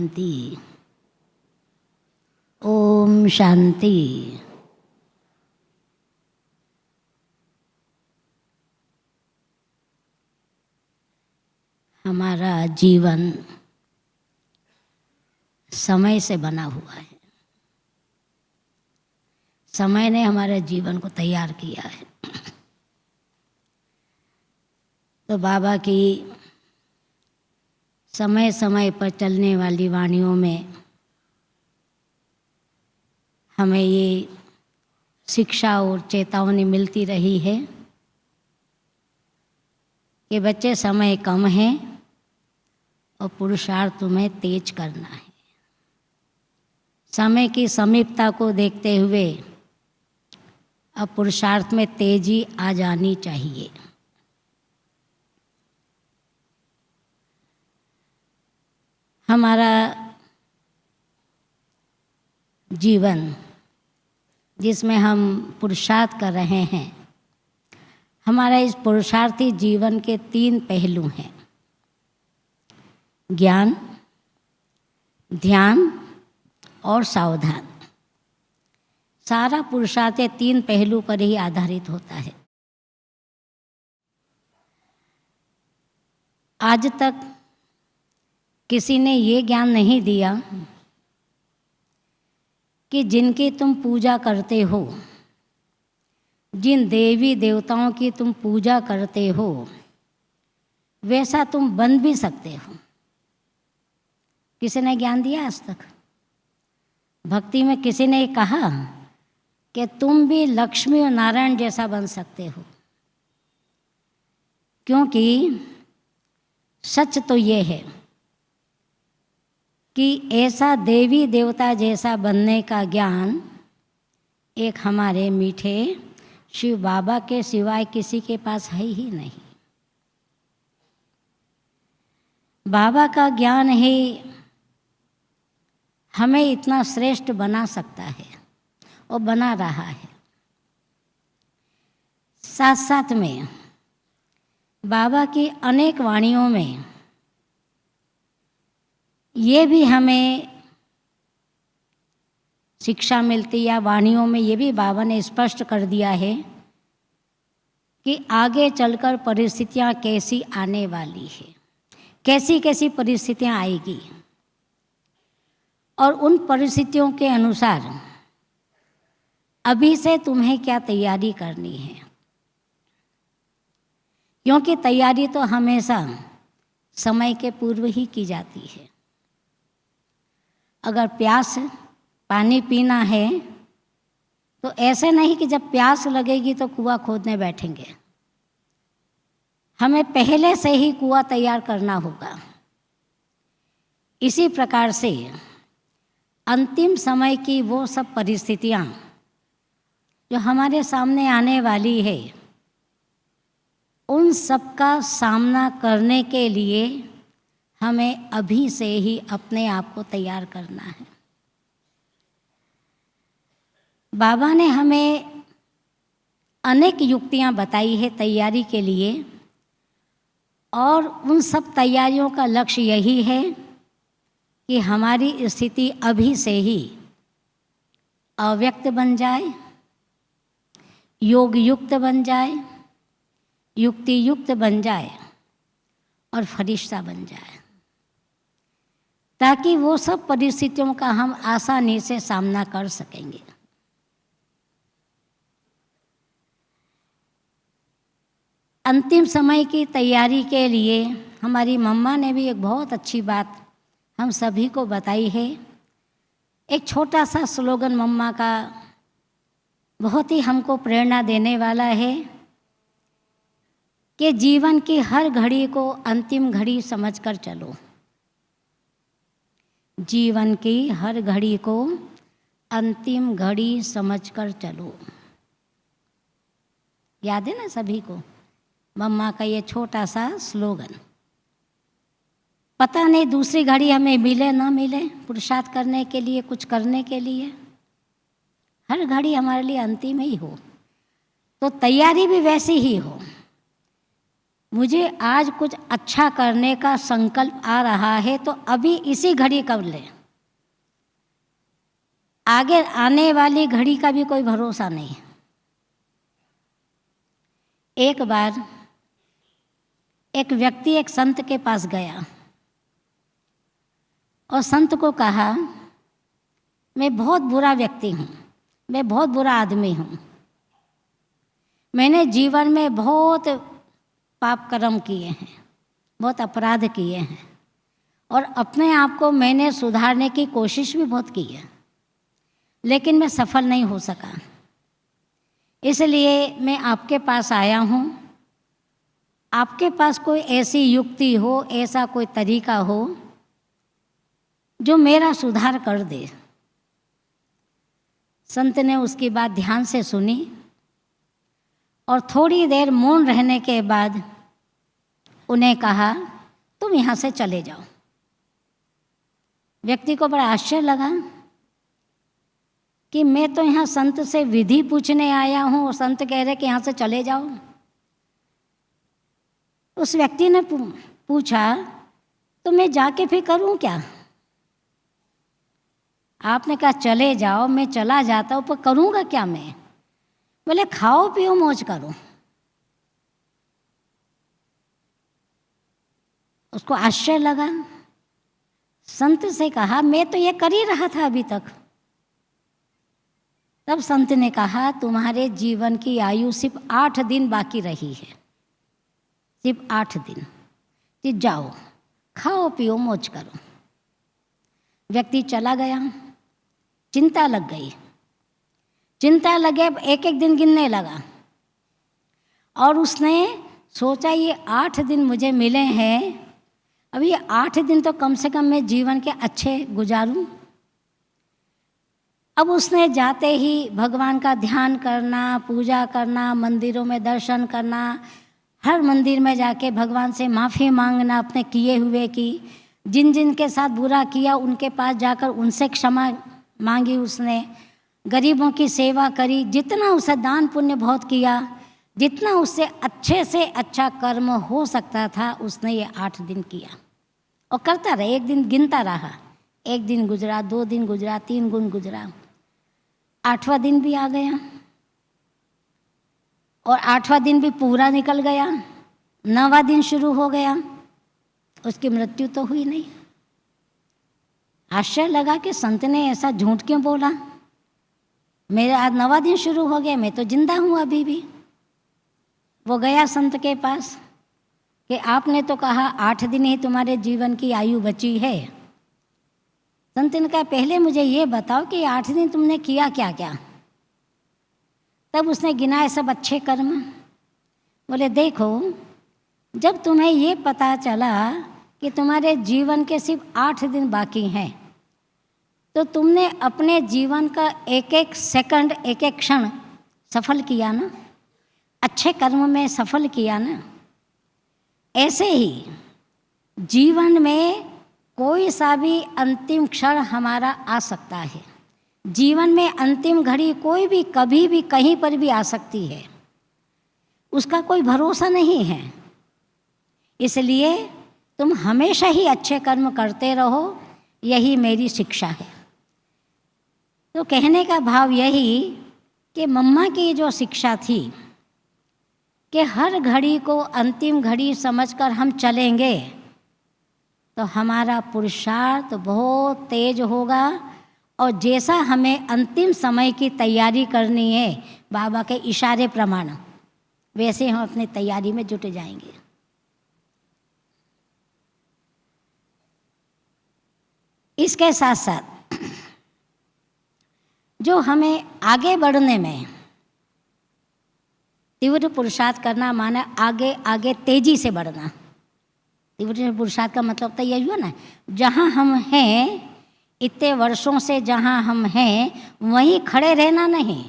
शांति। ओम शांति। हमारा जीवन समय से बना हुआ है। समय ने हमारे जीवन को तैयार किया है। तो बाबा की समय समय पर चलने वाली वाणियों में हमें ये शिक्षा और चेतावनी मिलती रही है कि बच्चे समय कम है और पुरुषार्थ तुम्हें तेज करना है। समय की समीपता को देखते हुए अब पुरुषार्थ में तेजी आ जानी चाहिए। हमारा जीवन जिसमें हम पुरुषार्थ कर रहे हैं, हमारा इस पुरुषार्थी जीवन के 3 पहलू हैं: ज्ञान, ध्यान और सावधान। सारा पुरुषार्थ 3 पहलू पर ही आधारित होता है। आज तक किसी ने ये ज्ञान नहीं दिया कि जिनकी तुम पूजा करते हो, जिन देवी देवताओं की तुम पूजा करते हो, वैसा तुम बन भी सकते हो। किसी ने ज्ञान दिया आज तक? भक्ति में किसी ने कहा कि तुम भी लक्ष्मी और नारायण जैसा बन सकते हो? क्योंकि सच तो ये है कि ऐसा देवी देवता जैसा बनने का ज्ञान एक हमारे मीठे शिव बाबा के सिवाय किसी के पास है ही नहीं। बाबा का ज्ञान ही हमें इतना श्रेष्ठ बना सकता है और बना रहा है। साथ साथ में बाबा की अनेक वाणियों में ये भी हमें शिक्षा मिलती, या वाणियों में ये भी बाबा ने स्पष्ट कर दिया है कि आगे चलकर परिस्थितियाँ कैसी आने वाली है, कैसी कैसी परिस्थितियाँ आएगी, और उन परिस्थितियों के अनुसार अभी से तुम्हें क्या तैयारी करनी है। क्योंकि तैयारी तो हमेशा समय के पूर्व ही की जाती है। अगर प्यास पानी पीना है तो ऐसे नहीं कि जब प्यास लगेगी तो कुआं खोदने बैठेंगे। हमें पहले से ही कुआं तैयार करना होगा। इसी प्रकार से अंतिम समय की वो सब परिस्थितियाँ जो हमारे सामने आने वाली है, उन सब का सामना करने के लिए हमें अभी से ही अपने आप को तैयार करना है। बाबा ने हमें अनेक युक्तियाँ बताई है तैयारी के लिए, और उन सब तैयारियों का लक्ष्य यही है कि हमारी स्थिति अभी से ही अव्यक्त बन जाए, योग युक्त बन जाए, युक्ति युक्त बन जाए और फरिश्ता बन जाए, ताकि वो सब परिस्थितियों का हम आसानी से सामना कर सकेंगे। अंतिम समय की तैयारी के लिए हमारी मम्मा ने भी एक बहुत अच्छी बात हम सभी को बताई है। एक छोटा सा स्लोगन मम्मा का बहुत ही हमको प्रेरणा देने वाला है कि जीवन की हर घड़ी को अंतिम घड़ी समझकर चलो। जीवन की हर घड़ी को अंतिम घड़ी समझकर चलो। याद है ना सभी को मम्मा का ये छोटा सा स्लोगन? पता नहीं दूसरी घड़ी हमें मिले ना मिले पुरुषार्थ करने के लिए, कुछ करने के लिए, हर घड़ी हमारे लिए अंतिम ही हो, तो तैयारी भी वैसी ही हो। मुझे आज कुछ अच्छा करने का संकल्प आ रहा है तो अभी इसी घड़ी कर ले, आगे आने वाली घड़ी का भी कोई भरोसा नहीं। एक बार एक व्यक्ति एक संत के पास गया और संत को कहा, मैं बहुत बुरा व्यक्ति हूँ, मैं बहुत बुरा आदमी हूँ, मैंने जीवन में बहुत पाप कर्म किए हैं, बहुत अपराध किए हैं और अपने आप को मैंने सुधारने की कोशिश भी बहुत की है, लेकिन मैं सफल नहीं हो सका। इसलिए मैं आपके पास आया हूँ। आपके पास कोई ऐसी युक्ति हो, ऐसा कोई तरीका हो जो मेरा सुधार कर दे। संत ने उसकी बात ध्यान से सुनी और थोड़ी देर मौन रहने के बाद उन्हें कहा, तुम यहाँ से चले जाओ। व्यक्ति को बड़ा आश्चर्य लगा कि मैं तो यहाँ संत से विधि पूछने आया हूँ और संत कह रहे कि यहाँ से चले जाओ। उस व्यक्ति ने पूछा, तो मैं जाके फिर करूँ क्या? आपने कहा चले जाओ, मैं चला जाता हूँ, पर करूँगा क्या मैं? बोले खाओ पियो मौज करो। उसको आश्चर्य लगा। संत से कहा, मैं तो ये कर ही रहा था अभी तक। तब संत ने कहा, तुम्हारे जीवन की आयु सिर्फ 8 दिन बाकी रही है, सिर्फ 8 दिन। कि जाओ खाओ पियो मौज करो। व्यक्ति चला गया। चिंता लग गई, चिंता लगे, एक एक दिन गिनने लगा और उसने सोचा ये 8 दिन मुझे मिले हैं, अभी 8 दिन तो कम से कम मैं जीवन के अच्छे गुजारूं। अब उसने जाते ही भगवान का ध्यान करना, पूजा करना, मंदिरों में दर्शन करना, हर मंदिर में जाके भगवान से माफ़ी मांगना अपने किए हुए की। जिन जिन के साथ बुरा किया उनके पास जाकर उनसे क्षमा मांगी उसने। गरीबों की सेवा करी, जितना उसे दान पुण्य बहुत किया, जितना उससे अच्छे से अच्छा कर्म हो सकता था उसने ये 8 दिन किया और करता रहा। एक दिन गिनता रहा, 1 दिन गुजरा, 2 दिन गुजरा, 3 दिन गुजरा, 8वां दिन भी आ गया और 8वां दिन भी पूरा निकल गया। 9वां दिन शुरू हो गया, उसकी मृत्यु तो हुई नहीं। आश्चर्य लगा कि संत ने ऐसा झूठ क्यों बोला, मेरा आज 9वां दिन शुरू हो गया, मैं तो जिंदा हूँ अभी भी। वो गया संत के पास कि आपने तो कहा 8 दिन ही तुम्हारे जीवन की आयु बची है। संत ने कहा, पहले मुझे ये बताओ कि 8 दिन तुमने किया क्या क्या? तब उसने गिनाए सब अच्छे कर्म। बोले देखो, जब तुम्हें ये पता चला कि तुम्हारे जीवन के सिर्फ 8 दिन बाकी हैं, तो तुमने अपने जीवन का एक एक सेकंड, एक एक क्षण सफल किया ना, अच्छे कर्म में सफल किया ना। ऐसे ही जीवन में कोई सा भी अंतिम क्षण हमारा आ सकता है। जीवन में अंतिम घड़ी कोई भी कभी भी कहीं पर भी आ सकती है, उसका कोई भरोसा नहीं है। इसलिए तुम हमेशा ही अच्छे कर्म करते रहो, यही मेरी शिक्षा है। तो कहने का भाव यही कि मम्मा की जो शिक्षा थी कि हर घड़ी को अंतिम घड़ी समझकर हम चलेंगे तो हमारा पुरुषार्थ बहुत तेज होगा और जैसा हमें अंतिम समय की तैयारी करनी है बाबा के इशारे प्रमाण, वैसे हम अपनी तैयारी में जुट जाएंगे। इसके साथ साथ जो हमें आगे बढ़ने में तीव्र पुरुषार्थ करना, माना आगे आगे तेजी से बढ़ना। तीव्र पुरुषार्थ का मतलब तो यही हुआ ना, जहाँ हम हैं इतने वर्षों से जहाँ हम हैं वहीं खड़े रहना नहीं,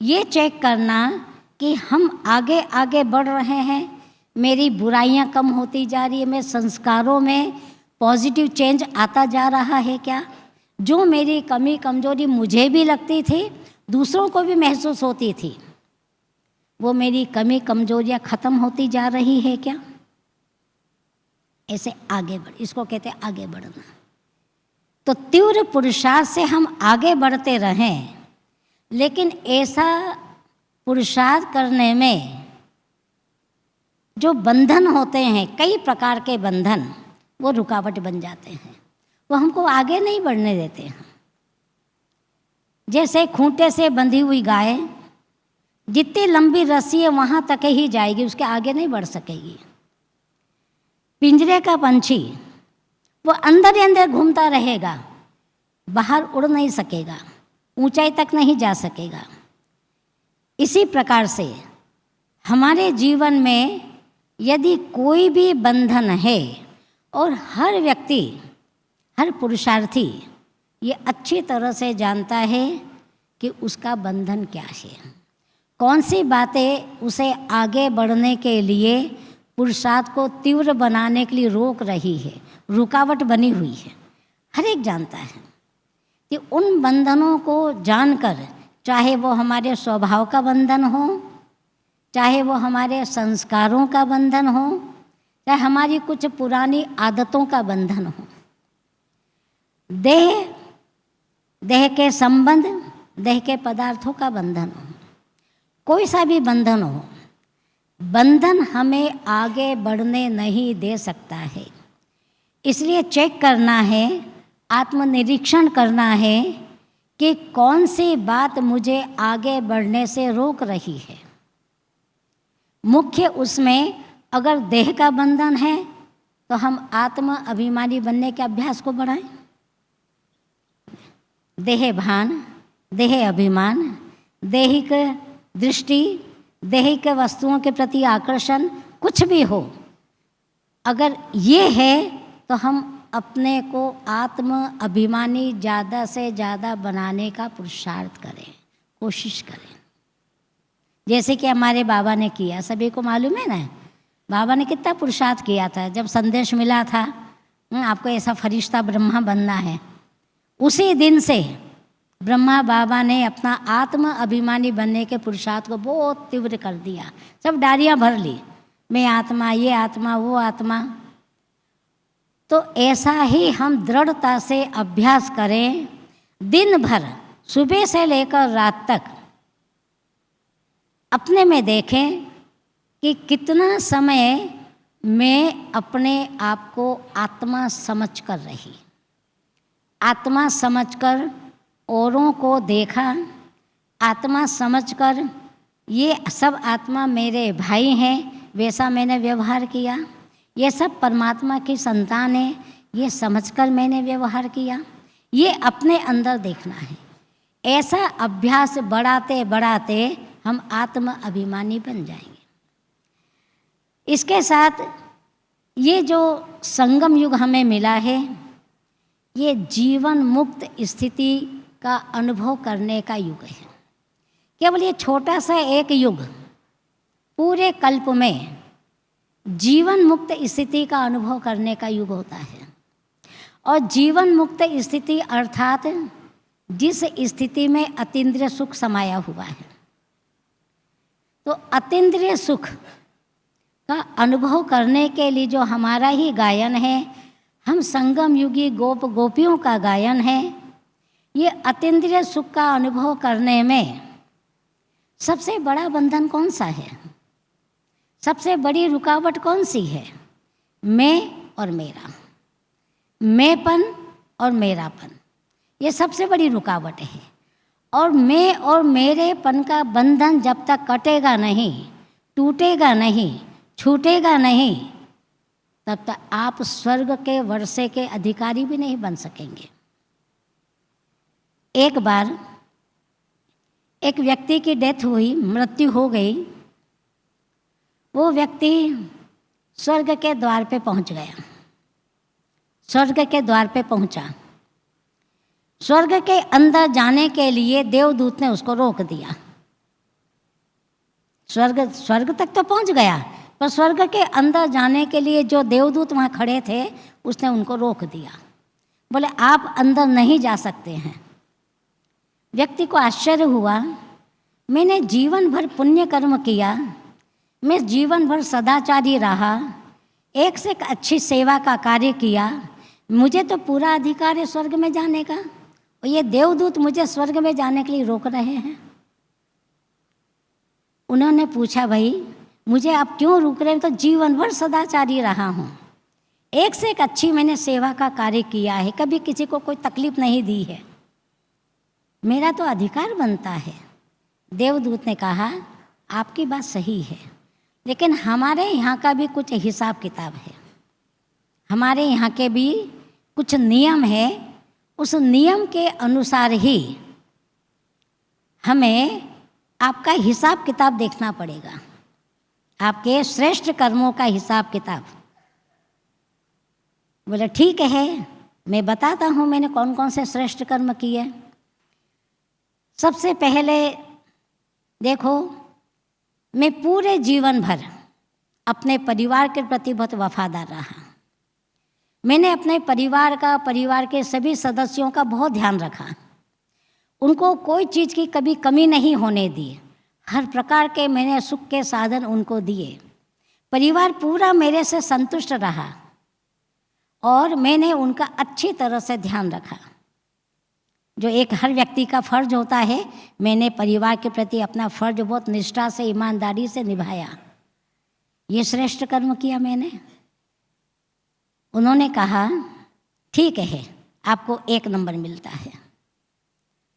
ये चेक करना कि हम आगे आगे बढ़ रहे हैं, मेरी बुराइयाँ कम होती जा रही है, मेरे संस्कारों में पॉजिटिव चेंज आता जा रहा है क्या, जो मेरी कमी कमजोरी मुझे भी लगती थी दूसरों को भी महसूस होती थी, वो मेरी कमी कमजोरियाँ खत्म होती जा रही है क्या? ऐसे आगे बढ़, इसको कहते हैं आगे बढ़ना। तो तीव्र पुरुषार्थ से हम आगे बढ़ते रहें, लेकिन ऐसा पुरुषार्थ करने में जो बंधन होते हैं, कई प्रकार के बंधन, वो रुकावट बन जाते हैं, वो हमको आगे नहीं बढ़ने देते हैं। जैसे खूंटे से बंधी हुई गाय जितनी लंबी रस्सी है वहाँ तक ही जाएगी, उसके आगे नहीं बढ़ सकेगी। पिंजरे का पंछी वो अंदर ही अंदर घूमता रहेगा, बाहर उड़ नहीं सकेगा, ऊंचाई तक नहीं जा सकेगा। इसी प्रकार से हमारे जीवन में यदि कोई भी बंधन है, और हर व्यक्ति, हर पुरुषार्थी ये अच्छी तरह से जानता है कि उसका बंधन क्या है, कौन सी बातें उसे आगे बढ़ने के लिए, पुरुषार्थ को तीव्र बनाने के लिए रोक रही है, रुकावट बनी हुई है। हर एक जानता है कि उन बंधनों को जानकर, चाहे वो हमारे स्वभाव का बंधन हो, चाहे वो हमारे संस्कारों का बंधन हो, चाहे हमारी कुछ पुरानी आदतों का बंधन हो, देह के संबंध, देह के पदार्थों का बंधन हो, कोई सा भी बंधन हो, बंधन हमें आगे बढ़ने नहीं दे सकता है। इसलिए चेक करना है, आत्मनिरीक्षण करना है कि कौन सी बात मुझे आगे बढ़ने से रोक रही है। मुख्य उसमें अगर देह का बंधन है तो हम आत्म अभिमानी बनने के अभ्यास को बढ़ाएं। देह भान, देह अभिमान, दैहिक दृष्टि, दैहिक वस्तुओं के प्रति आकर्षण, कुछ भी हो, अगर ये है तो हम अपने को आत्म अभिमानी ज़्यादा से ज़्यादा बनाने का पुरुषार्थ करें, कोशिश करें। जैसे कि हमारे बाबा ने किया, सभी को मालूम है ना, बाबा ने कितना पुरुषार्थ किया था। जब संदेश मिला था आपको ऐसा फरिश्ता ब्रह्मा बनना है, उसी दिन से ब्रह्मा बाबा ने अपना आत्म अभिमानी बनने के पुरुषार्थ को बहुत तीव्र कर दिया। सब डायरियाँ भर ली, मैं आत्मा, ये आत्मा, वो आत्मा। तो ऐसा ही हम दृढ़ता से अभ्यास करें, दिन भर सुबह से लेकर रात तक अपने में देखें कि कितना समय मैं अपने आप को आत्मा समझ कर रही, आत्मा समझकर औरों को देखा, आत्मा समझकर ये सब आत्मा मेरे भाई हैं, वैसा मैंने व्यवहार किया, ये सब परमात्मा की संतान है, ये समझकर मैंने व्यवहार किया। ये अपने अंदर देखना है। ऐसा अभ्यास बढ़ाते बढ़ाते हम आत्म अभिमानी बन जाएंगे। इसके साथ ये जो संगम युग हमें मिला है, ये जीवन मुक्त स्थिति का अनुभव करने का युग है। केवल ये छोटा सा एक युग पूरे कल्प में जीवन मुक्त स्थिति का अनुभव करने का युग होता है। और जीवन मुक्त स्थिति अर्थात जिस स्थिति में अतीन्द्रिय सुख समाया हुआ है। तो अतीन्द्रिय सुख का अनुभव करने के लिए जो हमारा ही गायन है, हम संगम युगी गोप गोपियों का गायन है। ये अतीन्द्रिय सुख का अनुभव करने में सबसे बड़ा बंधन कौन सा है, सबसे बड़ी रुकावट कौन सी है? मैं और मेरा, मैंपन और मेरापन, ये सबसे बड़ी रुकावट है। और मैं और मेरेपन का बंधन जब तक कटेगा नहीं, टूटेगा नहीं, छूटेगा नहीं, तब तक आप स्वर्ग के वर्षे के अधिकारी भी नहीं बन सकेंगे। एक बार एक व्यक्ति की डेथ हुई, मृत्यु हो गई। वो व्यक्ति स्वर्ग के द्वार पे पहुंच गया, स्वर्ग के द्वार पे पहुंचा। स्वर्ग के अंदर जाने के लिए देवदूत ने उसको रोक दिया। स्वर्ग तक तो पहुंच गया, पर स्वर्ग के अंदर जाने के लिए जो देवदूत वहाँ खड़े थे, उसने उनको रोक दिया। बोले आप अंदर नहीं जा सकते हैं। व्यक्ति को आश्चर्य हुआ, मैंने जीवन भर पुण्य कर्म किया, मैं जीवन भर सदाचारी रहा, एक से एक अच्छी सेवा का कार्य किया, मुझे तो पूरा अधिकार है स्वर्ग में जाने का, और ये देवदूत मुझे स्वर्ग में जाने के लिए रोक रहे हैं। उन्होंने पूछा, भाई मुझे आप क्यों रोक रहे हैं? तो जीवन भर सदाचारी रहा हूँ, एक से एक अच्छी मैंने सेवा का कार्य किया है, कभी किसी को कोई तकलीफ नहीं दी है, मेरा तो अधिकार बनता है। देवदूत ने कहा, आपकी बात सही है, लेकिन हमारे यहाँ का भी कुछ हिसाब किताब है, हमारे यहाँ के भी कुछ नियम है, उस नियम के अनुसार ही हमें आपका हिसाब किताब देखना पड़ेगा, आपके श्रेष्ठ कर्मों का हिसाब किताब। बोले ठीक है, मैं बताता हूँ मैंने कौन कौन से श्रेष्ठ कर्म किए। सबसे पहले देखो, मैं पूरे जीवन भर अपने परिवार के प्रति बहुत वफादार रहा। मैंने अपने परिवार का, परिवार के सभी सदस्यों का बहुत ध्यान रखा, उनको कोई चीज़ की कभी कमी नहीं होने दी, हर प्रकार के मैंने सुख के साधन उनको दिए, परिवार पूरा मेरे से संतुष्ट रहा और मैंने उनका अच्छी तरह से ध्यान रखा। जो एक हर व्यक्ति का फर्ज होता है, मैंने परिवार के प्रति अपना फर्ज बहुत निष्ठा से, ईमानदारी से निभाया। ये श्रेष्ठ कर्म किया मैंने। उन्होंने कहा ठीक है, आपको 1 नंबर मिलता है।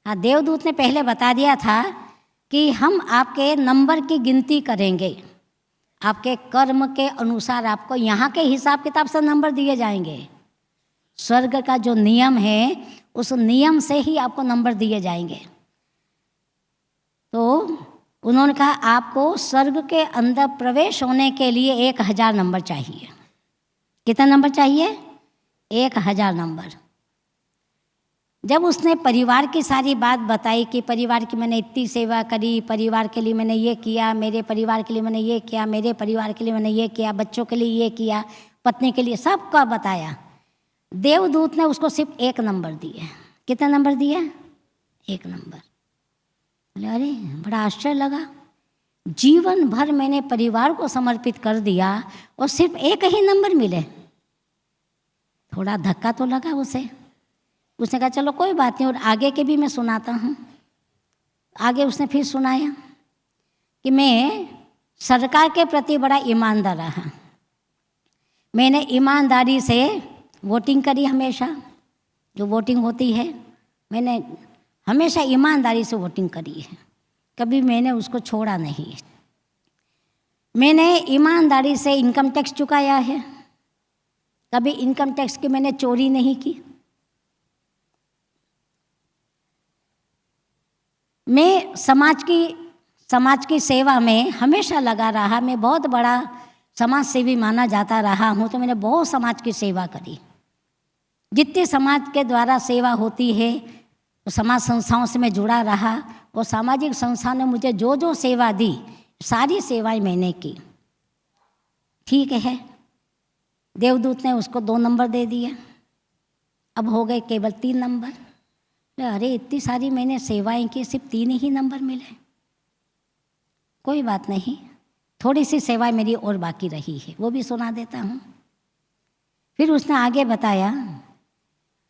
हाँ, देवदूत ने पहले बता दिया था कि हम आपके नंबर की गिनती करेंगे, आपके कर्म के अनुसार आपको यहाँ के हिसाब किताब से नंबर दिए जाएंगे। स्वर्ग का जो नियम है उस नियम से ही आपको नंबर दिए जाएंगे। तो उन्होंने कहा आपको स्वर्ग के अंदर प्रवेश होने के लिए 1000 नंबर चाहिए। कितना नंबर चाहिए? 1000 नंबर। जब उसने परिवार की सारी बात बताई कि परिवार की मैंने इतनी सेवा करी, परिवार के लिए मैंने ये किया, मेरे परिवार के लिए मैंने ये किया, मेरे परिवार के लिए मैंने ये किया, बच्चों के लिए ये किया, पत्नी के लिए, सबका बताया। देवदूत ने उसको सिर्फ 1 नंबर दिए। कितना नंबर दिया? 1 नंबर। बोले अरे, बड़ा आश्चर्य लगा, जीवन भर मैंने परिवार को समर्पित कर दिया और सिर्फ 1 ही नंबर मिले। थोड़ा धक्का तो लगा उसे। उसने कहा चलो कोई बात नहीं, और आगे के भी मैं सुनाता हूँ। आगे उसने फिर सुनाया कि मैं सरकार के प्रति बड़ा ईमानदार रहा, मैंने ईमानदारी से वोटिंग करी, हमेशा जो वोटिंग होती है मैंने हमेशा ईमानदारी से वोटिंग करी है, कभी मैंने उसको छोड़ा नहीं। मैंने ईमानदारी से इनकम टैक्स चुकाया है, कभी इनकम टैक्स की मैंने चोरी नहीं की। मैं समाज की सेवा में हमेशा लगा रहा, मैं बहुत बड़ा समाज सेवी माना जाता रहा हूँ, तो मैंने बहुत समाज की सेवा करी। जितनी समाज के द्वारा सेवा होती है तो समाज संस्थाओं से मैं जुड़ा रहा, और सामाजिक संस्था ने मुझे जो जो सेवा दी सारी सेवाएं मैंने की। ठीक है, देवदूत ने उसको 2 नंबर दे दिए, अब हो गए केवल 3 नंबर। अरे इतनी सारी मैंने सेवाएं की, सिर्फ 3 ही नंबर मिले। कोई बात नहीं, थोड़ी सी सेवाएं मेरी और बाकी रही है, वो भी सुना देता हूँ। फिर उसने आगे बताया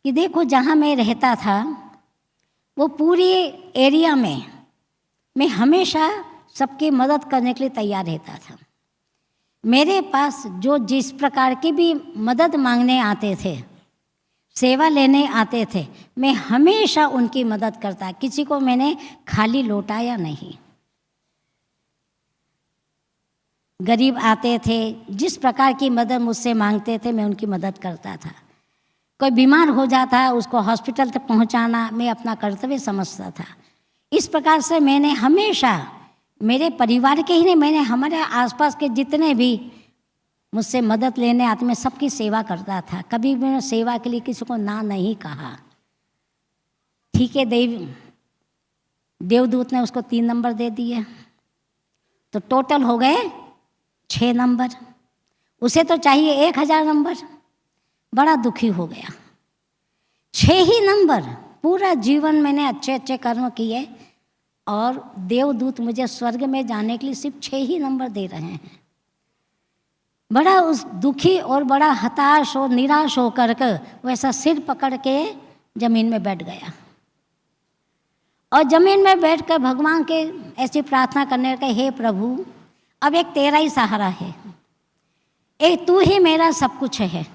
कि देखो जहाँ मैं रहता था वो पूरी एरिया में मैं हमेशा सबकी मदद करने के लिए तैयार रहता था। मेरे पास जो जिस प्रकार की भी मदद मांगने आते थे, सेवा लेने आते थे, मैं हमेशा उनकी मदद करता, किसी को मैंने खाली लौटाया नहीं। गरीब आते थे, जिस प्रकार की मदद मुझसे मांगते थे मैं उनकी मदद करता था। कोई बीमार हो जाता उसको हॉस्पिटल तक पहुंचाना मैं अपना कर्तव्य समझता था। इस प्रकार से मैंने हमेशा मेरे परिवार के ही नहीं, मैंने हमारे आसपास के जितने भी मुझसे मदद लेने आते मैं सबकी सेवा करता था। कभी भी मैंने सेवा के लिए किसी को ना नहीं कहा। ठीक है, देवदूत ने उसको 3 नंबर दे दिए, तो टोटल हो गए 6 नंबर। उसे तो चाहिए 1000 नंबर। बड़ा दुखी हो गया। 6 ही नंबर, पूरा जीवन मैंने अच्छे अच्छे कर्म किए और देवदूत मुझे स्वर्ग में जाने के लिए सिर्फ 6 ही नंबर दे रहे हैं। बड़ा उस दुखी और बड़ा हताश और निराश होकर के वैसा सिर पकड़ के जमीन में बैठ गया और जमीन में बैठकर भगवान के ऐसी प्रार्थना करने लगे, हे प्रभु, अब एक तेरा ही सहारा है, एक तू ही मेरा सब कुछ है,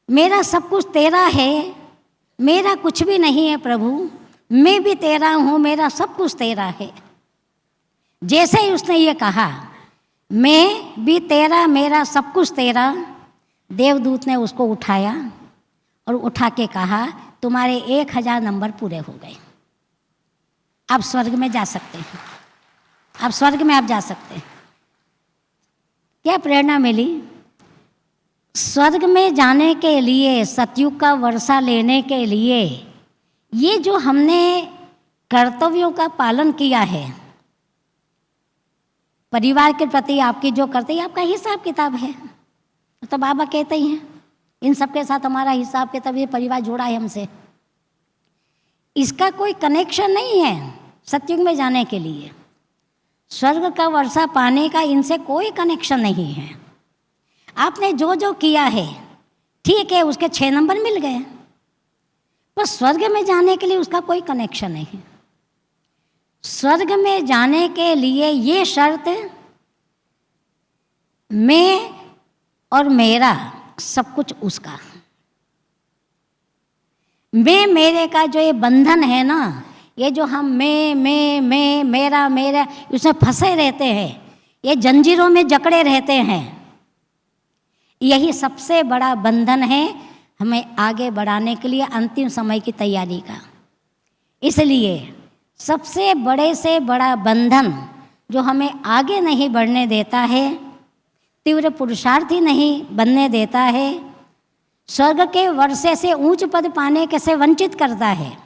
मेरा सब कुछ तेरा है, मेरा कुछ भी नहीं है प्रभु, मैं भी तेरा हूँ, मेरा सब कुछ तेरा है। जैसे ही उसने ये कहा, मैं भी तेरा, मेरा सब कुछ तेरा, देवदूत ने उसको उठाया और उठा के कहा, तुम्हारे 1000 नंबर पूरे हो गए, आप स्वर्ग में जा सकते हैं, आप स्वर्ग में आप जा सकते हैं। क्या प्रेरणा मिली? स्वर्ग में जाने के लिए, सतयुग का वर्षा लेने के लिए, ये जो हमने कर्तव्यों का पालन किया है, परिवार के प्रति आपकी जो करते हैं, आपका हिसाब किताब है, तो बाबा कहते ही हैं, इन सब के साथ हमारा हिसाब किताब, ये परिवार जुड़ा है हमसे, इसका कोई कनेक्शन नहीं है सतयुग में जाने के लिए। स्वर्ग का वर्षा पाने का इनसे कोई कनेक्शन नहीं है। आपने जो जो किया है ठीक है, उसके 6 नंबर मिल गए, पर स्वर्ग में जाने के लिए उसका कोई कनेक्शन नहीं है। स्वर्ग में जाने के लिए ये शर्त, मैं और मेरा सब कुछ उसका, मैं मेरे का जो ये बंधन है ना, ये जो हम मैं मेरा मेरा उसमें फंसे रहते हैं, ये जंजीरों में जकड़े रहते हैं, यही सबसे बड़ा बंधन है हमें आगे बढ़ाने के लिए अंतिम समय की तैयारी का। इसलिए सबसे बड़े से बड़ा बंधन जो हमें आगे नहीं बढ़ने देता है, तीव्र पुरुषार्थी नहीं बनने देता है, स्वर्ग के वर्षे से ऊंच पद पाने के से वंचित करता है,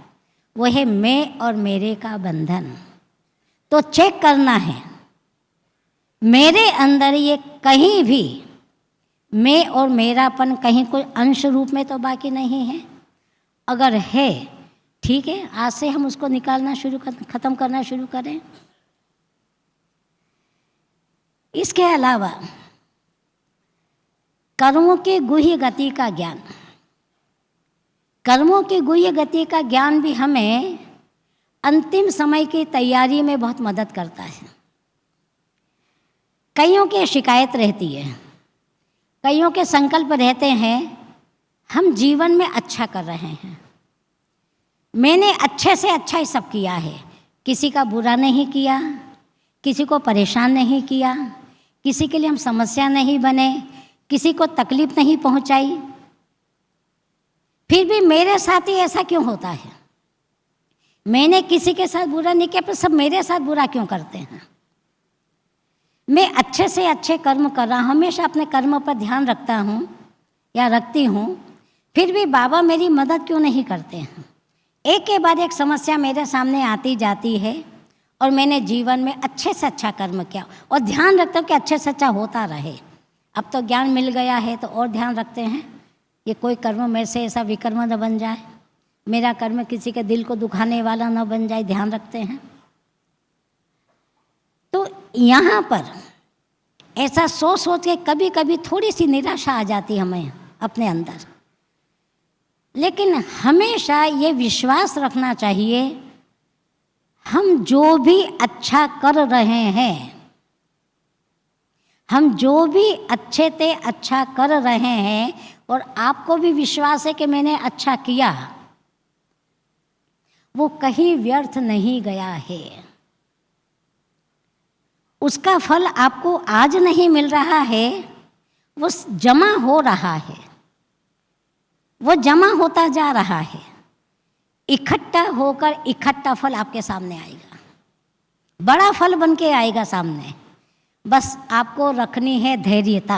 वो है मैं और मेरे का बंधन। तो चेक करना है, मेरे अंदर ये कहीं भी मैं और मेरापन कहीं कोई अंश रूप में तो बाकी नहीं है। अगर है ठीक है, आज से हम उसको निकालना खत्म करना शुरू करें। इसके अलावा कर्मों की गुह्य गति का ज्ञान, कर्मों की गुह्य गति का ज्ञान भी हमें अंतिम समय की तैयारी में बहुत मदद करता है। कईयों की शिकायत रहती है, कईयों के संकल्प रहते हैं, हम जीवन में अच्छा कर रहे हैं, मैंने अच्छे से अच्छा ही सब किया है, किसी का बुरा नहीं किया, किसी को परेशान नहीं किया, किसी के लिए हम समस्या नहीं बने, किसी को तकलीफ नहीं पहुंचाई, फिर भी मेरे साथ ही ऐसा क्यों होता है? मैंने किसी के साथ बुरा नहीं किया, पर सब मेरे साथ बुरा क्यों करते हैं? मैं अच्छे से अच्छे कर्म कर रहा हूँ, हमेशा अपने कर्म पर ध्यान रखता हूँ या रखती हूँ, फिर भी बाबा मेरी मदद क्यों नहीं करते हैं? एक के बाद एक समस्या मेरे सामने आती जाती है और मैंने जीवन में अच्छे से अच्छा कर्म किया और ध्यान रखता हूँ कि अच्छे से अच्छा होता रहे। अब तो ज्ञान मिल गया है तो और ध्यान रखते हैं, ये कोई कर्म मेरे से ऐसा विकर्म न बन जाए, मेरा कर्म किसी के दिल को दुखाने वाला न बन जाए, ध्यान रखते हैं। तो यहाँ पर ऐसा सोच के कभी कभी थोड़ी सी निराशा आ जाती है हमें अपने अंदर, लेकिन हमेशा ये विश्वास रखना चाहिए, हम जो भी अच्छा कर रहे हैं, हम जो भी अच्छे से अच्छा कर रहे हैं और आपको भी विश्वास है कि मैंने अच्छा किया, वो कहीं व्यर्थ नहीं गया है। उसका फल आपको आज नहीं मिल रहा है, वो जमा हो रहा है, वो जमा होता जा रहा है, इकट्ठा होकर इकट्ठा फल आपके सामने आएगा, बड़ा फल बन के आएगा सामने। बस आपको रखनी है धैर्यता,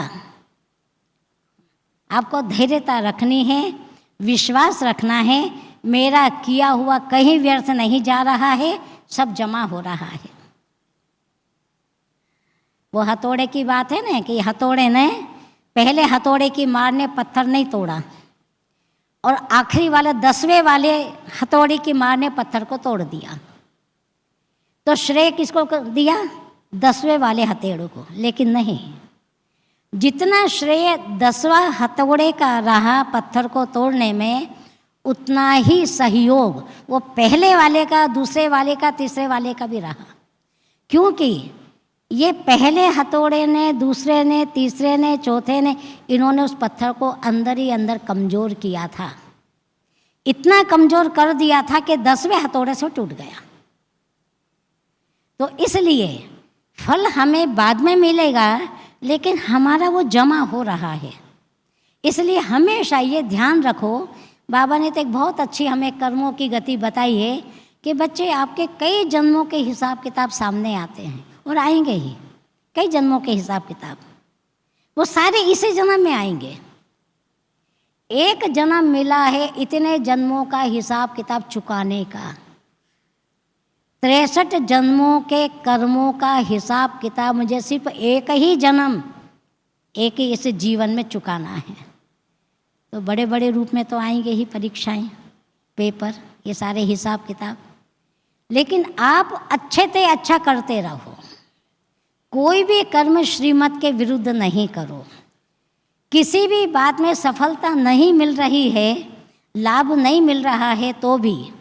आपको धैर्यता रखनी है, विश्वास रखना है, मेरा किया हुआ कहीं व्यर्थ नहीं जा रहा है, सब जमा हो रहा है। वो हथौड़े की बात है ना कि हथौड़े ने पहले हथौड़े की मार ने पत्थर नहीं तोड़ा और आखिरी वाले 10वें वाले हथौड़ी की मार ने पत्थर को तोड़ दिया। तो श्रेय किसको दिया? 10वें वाले हथौड़े को। लेकिन नहीं, जितना श्रेय 10वां हथौड़े का रहा पत्थर को तोड़ने में, उतना ही सहयोग वो पहले वाले का, दूसरे वाले का, तीसरे वाले का भी रहा। क्योंकि ये पहले हथौड़े ने, दूसरे ने, तीसरे ने, चौथे ने, इन्होंने उस पत्थर को अंदर ही अंदर कमज़ोर किया था। इतना कमज़ोर कर दिया था कि 10वें हथौड़े से टूट गया। तो इसलिए फल हमें बाद में मिलेगा, लेकिन हमारा वो जमा हो रहा है। इसलिए हमेशा ये ध्यान रखो। बाबा ने तो एक बहुत अच्छी हमें कर्मों की गति बताई है कि बच्चे, आपके कई जन्मों के हिसाब किताब सामने आते हैं और आएंगे ही। कई जन्मों के हिसाब किताब वो सारे इसी जन्म में आएंगे। एक जन्म मिला है इतने जन्मों का हिसाब किताब चुकाने का। 63 जन्मों के कर्मों का हिसाब किताब मुझे सिर्फ एक ही जन्म, एक ही इस जीवन में चुकाना है। तो बड़े बड़े रूप में तो आएंगे ही परीक्षाएं, पेपर, ये सारे हिसाब किताब। लेकिन आप अच्छे से अच्छा करते रहो। कोई भी कर्म श्रीमत के विरुद्ध नहीं करो। किसी भी बात में सफलता नहीं मिल रही है, लाभ नहीं मिल रहा है, तो भी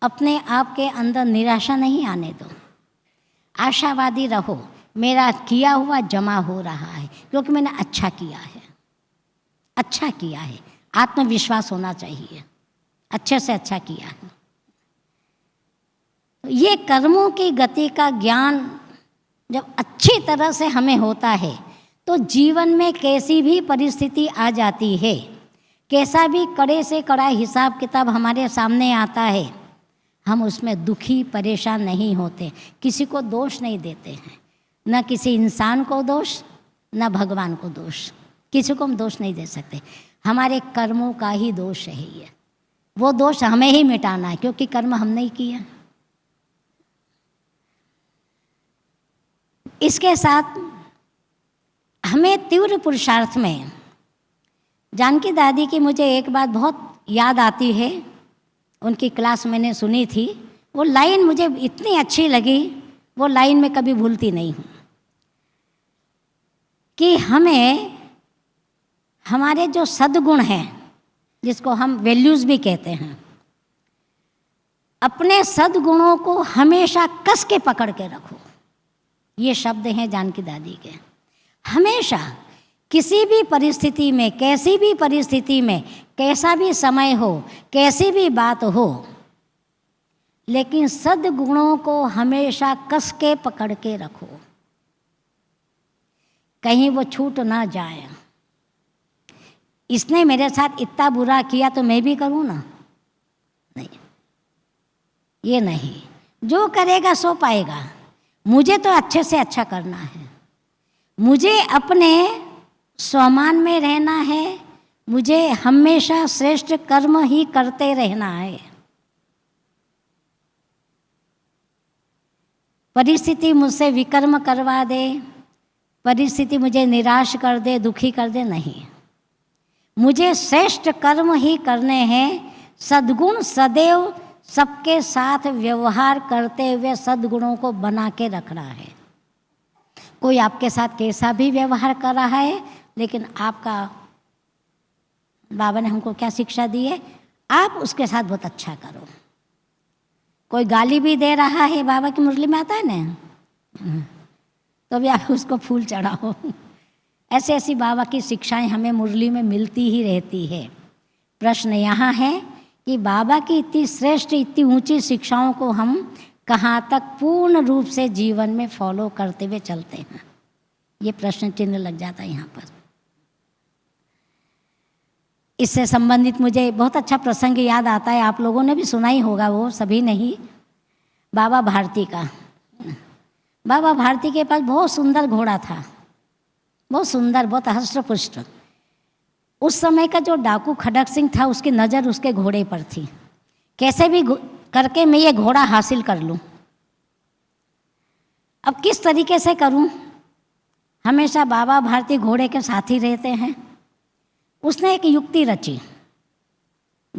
अपने आप के अंदर निराशा नहीं आने दो। आशावादी रहो। मेरा किया हुआ जमा हो रहा है क्योंकि मैंने अच्छा किया है। अच्छा किया है, आत्मविश्वास होना चाहिए, अच्छे से अच्छा किया है। ये कर्मों की गति का ज्ञान जब अच्छी तरह से हमें होता है तो जीवन में कैसी भी परिस्थिति आ जाती है, कैसा भी कड़े से कड़ा हिसाब किताब हमारे सामने आता है, हम उसमें दुखी परेशान नहीं होते, किसी को दोष नहीं देते हैं। न किसी इंसान को दोष, न भगवान को दोष, किसी को हम दोष नहीं दे सकते। हमारे कर्मों का ही दोष है ये। वो दोष हमें ही मिटाना है क्योंकि कर्म हमने ही किया। इसके साथ हमें तीव्र पुरुषार्थ में, जानकी दादी की मुझे एक बात बहुत याद आती है, उनकी क्लास मैंने सुनी थी। वो लाइन मुझे इतनी अच्छी लगी, वो लाइन मैं कभी भूलती नहीं हूँ कि हमें हमारे जो सद्गुण हैं, जिसको हम वैल्यूज़ भी कहते हैं, अपने सद्गुणों को हमेशा कस के पकड़ के रखो। ये शब्द हैं जानकी दादी के। हमेशा किसी भी परिस्थिति में, कैसी भी परिस्थिति में, कैसा भी समय हो, कैसी भी बात हो, लेकिन सद्गुणों को हमेशा कस के पकड़ के रखो, कहीं वो छूट ना जाए। इसने मेरे साथ इतना बुरा किया तो मैं भी करूँ ना? नहीं, ये नहीं। जो करेगा सो पाएगा। मुझे तो अच्छे से अच्छा करना है, मुझे अपने स्वमान में रहना है, मुझे हमेशा श्रेष्ठ कर्म ही करते रहना है। परिस्थिति मुझसे विकर्म करवा दे, परिस्थिति मुझे निराश कर दे, दुखी कर दे, नहीं। मुझे श्रेष्ठ कर्म ही करने हैं। सद्गुण सदैव सबके साथ व्यवहार करते हुए सद्गुणों को बना के रखना है। कोई आपके साथ कैसा भी व्यवहार कर रहा है, लेकिन आपका, बाबा ने हमको क्या शिक्षा दी है, आप उसके साथ बहुत अच्छा करो। कोई गाली भी दे रहा है, बाबा की मुरली में आता है ना, तो भी आप उसको फूल चढ़ाओ। ऐसी ऐसी बाबा की शिक्षाएं हमें मुरली में मिलती ही रहती है। प्रश्न यहाँ है कि बाबा की इतनी श्रेष्ठ, इतनी ऊंची शिक्षाओं को हम कहाँ तक पूर्ण रूप से जीवन में फॉलो करते हुए चलते हैं, ये प्रश्न चिन्ह लग जाता है यहाँ पर। इससे संबंधित मुझे बहुत अच्छा प्रसंग याद आता है, आप लोगों ने भी सुना ही होगा, वो सभी नहीं। बाबा भारती का। बाबा भारती के पास बहुत सुंदर घोड़ा था, बहुत सुंदर, बहुत हष्ट-पुष्ट। उस समय का जो डाकू खड़क सिंह था, उसकी नज़र उसके घोड़े पर थी। कैसे भी करके मैं ये घोड़ा हासिल कर लूँ। अब किस तरीके से करूँ? हमेशा बाबा भारती घोड़े के साथ ही रहते हैं। उसने एक युक्ति रची।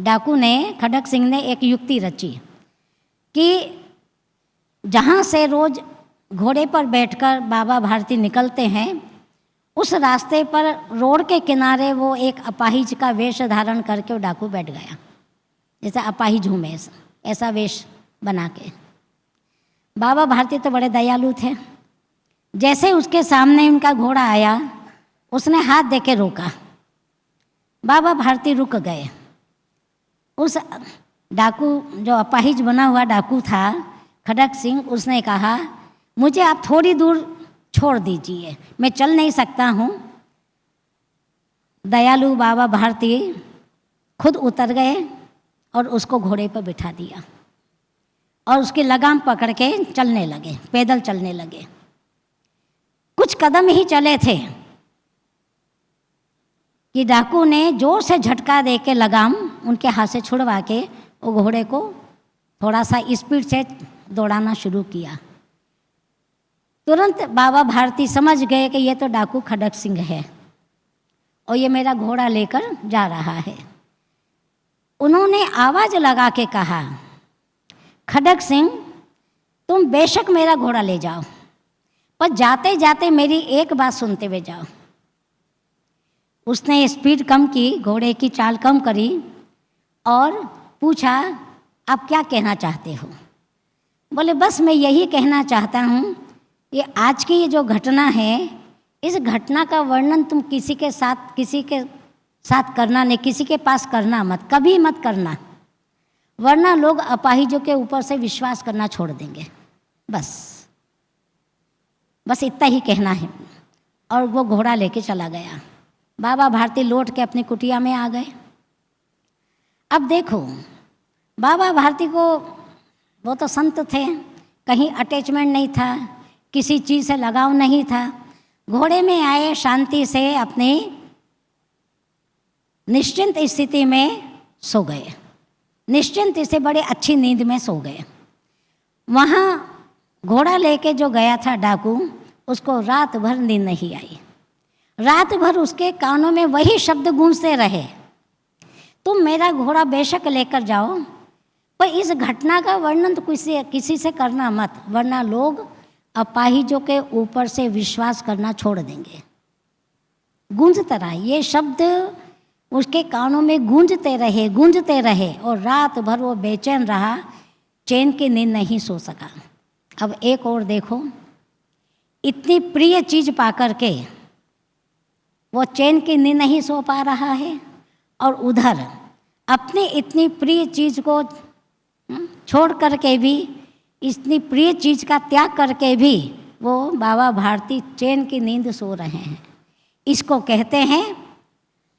डाकू ने, खड़क सिंह ने एक युक्ति रची कि जहाँ से रोज घोड़े पर बैठकर बाबा भारती निकलते हैं, उस रास्ते पर रोड के किनारे वो एक अपाहिज का वेश धारण करके वो डाकू बैठ गया, जैसे अपाहिज हूँ मैं, ऐसा वेश बना के। बाबा भारती तो बड़े दयालु थे। जैसे उसके सामने उनका घोड़ा आया, उसने हाथ दे के रोका। बाबा भारती रुक गए। उस डाकू, जो अपाहिज बना हुआ डाकू था खड़क सिंह, उसने कहा मुझे आप थोड़ी दूर छोड़ दीजिए, मैं चल नहीं सकता हूँ। दयालु बाबा भारती खुद उतर गए और उसको घोड़े पर बिठा दिया और उसकी लगाम पकड़ के चलने लगे, पैदल चलने लगे। कुछ कदम ही चले थे कि डाकू ने जोर से झटका दे के लगाम उनके हाथ से छुड़वा के वो घोड़े को थोड़ा सा स्पीड से दौड़ाना शुरू किया। तुरंत बाबा भारती समझ गए कि ये तो डाकू खड़क सिंह है और ये मेरा घोड़ा लेकर जा रहा है। उन्होंने आवाज़ लगा के कहा, खड़क सिंह, तुम बेशक मेरा घोड़ा ले जाओ, पर जाते जाते मेरी एक बात सुनते हुए जाओ। उसने स्पीड कम की, घोड़े की चाल कम करी और पूछा, आप क्या कहना चाहते हो? बोले, बस मैं यही कहना चाहता हूँ, ये आज की ये जो घटना है, इस घटना का वर्णन तुम किसी के साथ करना नहीं, किसी के पास करना मत, कभी मत करना, वरना लोग अपाहिजों के ऊपर से विश्वास करना छोड़ देंगे। बस इतना ही कहना है। और वो घोड़ा लेके चला गया। बाबा भारती लौट के अपनी कुटिया में आ गए। अब देखो, बाबा भारती को, वो तो संत थे, कहीं अटैचमेंट नहीं था, किसी चीज़ से लगाव नहीं था। घोड़े में आए, शांति से अपनी निश्चिंत स्थिति में सो गए, निश्चिंत से बड़े अच्छी नींद में सो गए। वहाँ घोड़ा लेके जो गया था डाकू, उसको रात भर नींद नहीं आई। रात भर उसके कानों में वही शब्द गूंजते रहे, तुम मेरा घोड़ा बेशक लेकर जाओ, पर इस घटना का वर्णन तो किसी से करना मत, वरना लोग अपाहिजों के ऊपर से विश्वास करना छोड़ देंगे। गूंजता रहा, ये शब्द उसके कानों में गूंजते रहे और रात भर वो बेचैन रहा, चैन की नींद नहीं सो सका। अब एक और देखो, इतनी प्रिय चीज़ पा करके वो चैन की नींद नहीं सो पा रहा है, और उधर अपनी इतनी प्रिय चीज़ को छोड़ करके भी, इतनी प्रिय चीज़ का त्याग करके भी वो बाबा भारती चैन की नींद सो रहे हैं। इसको कहते हैं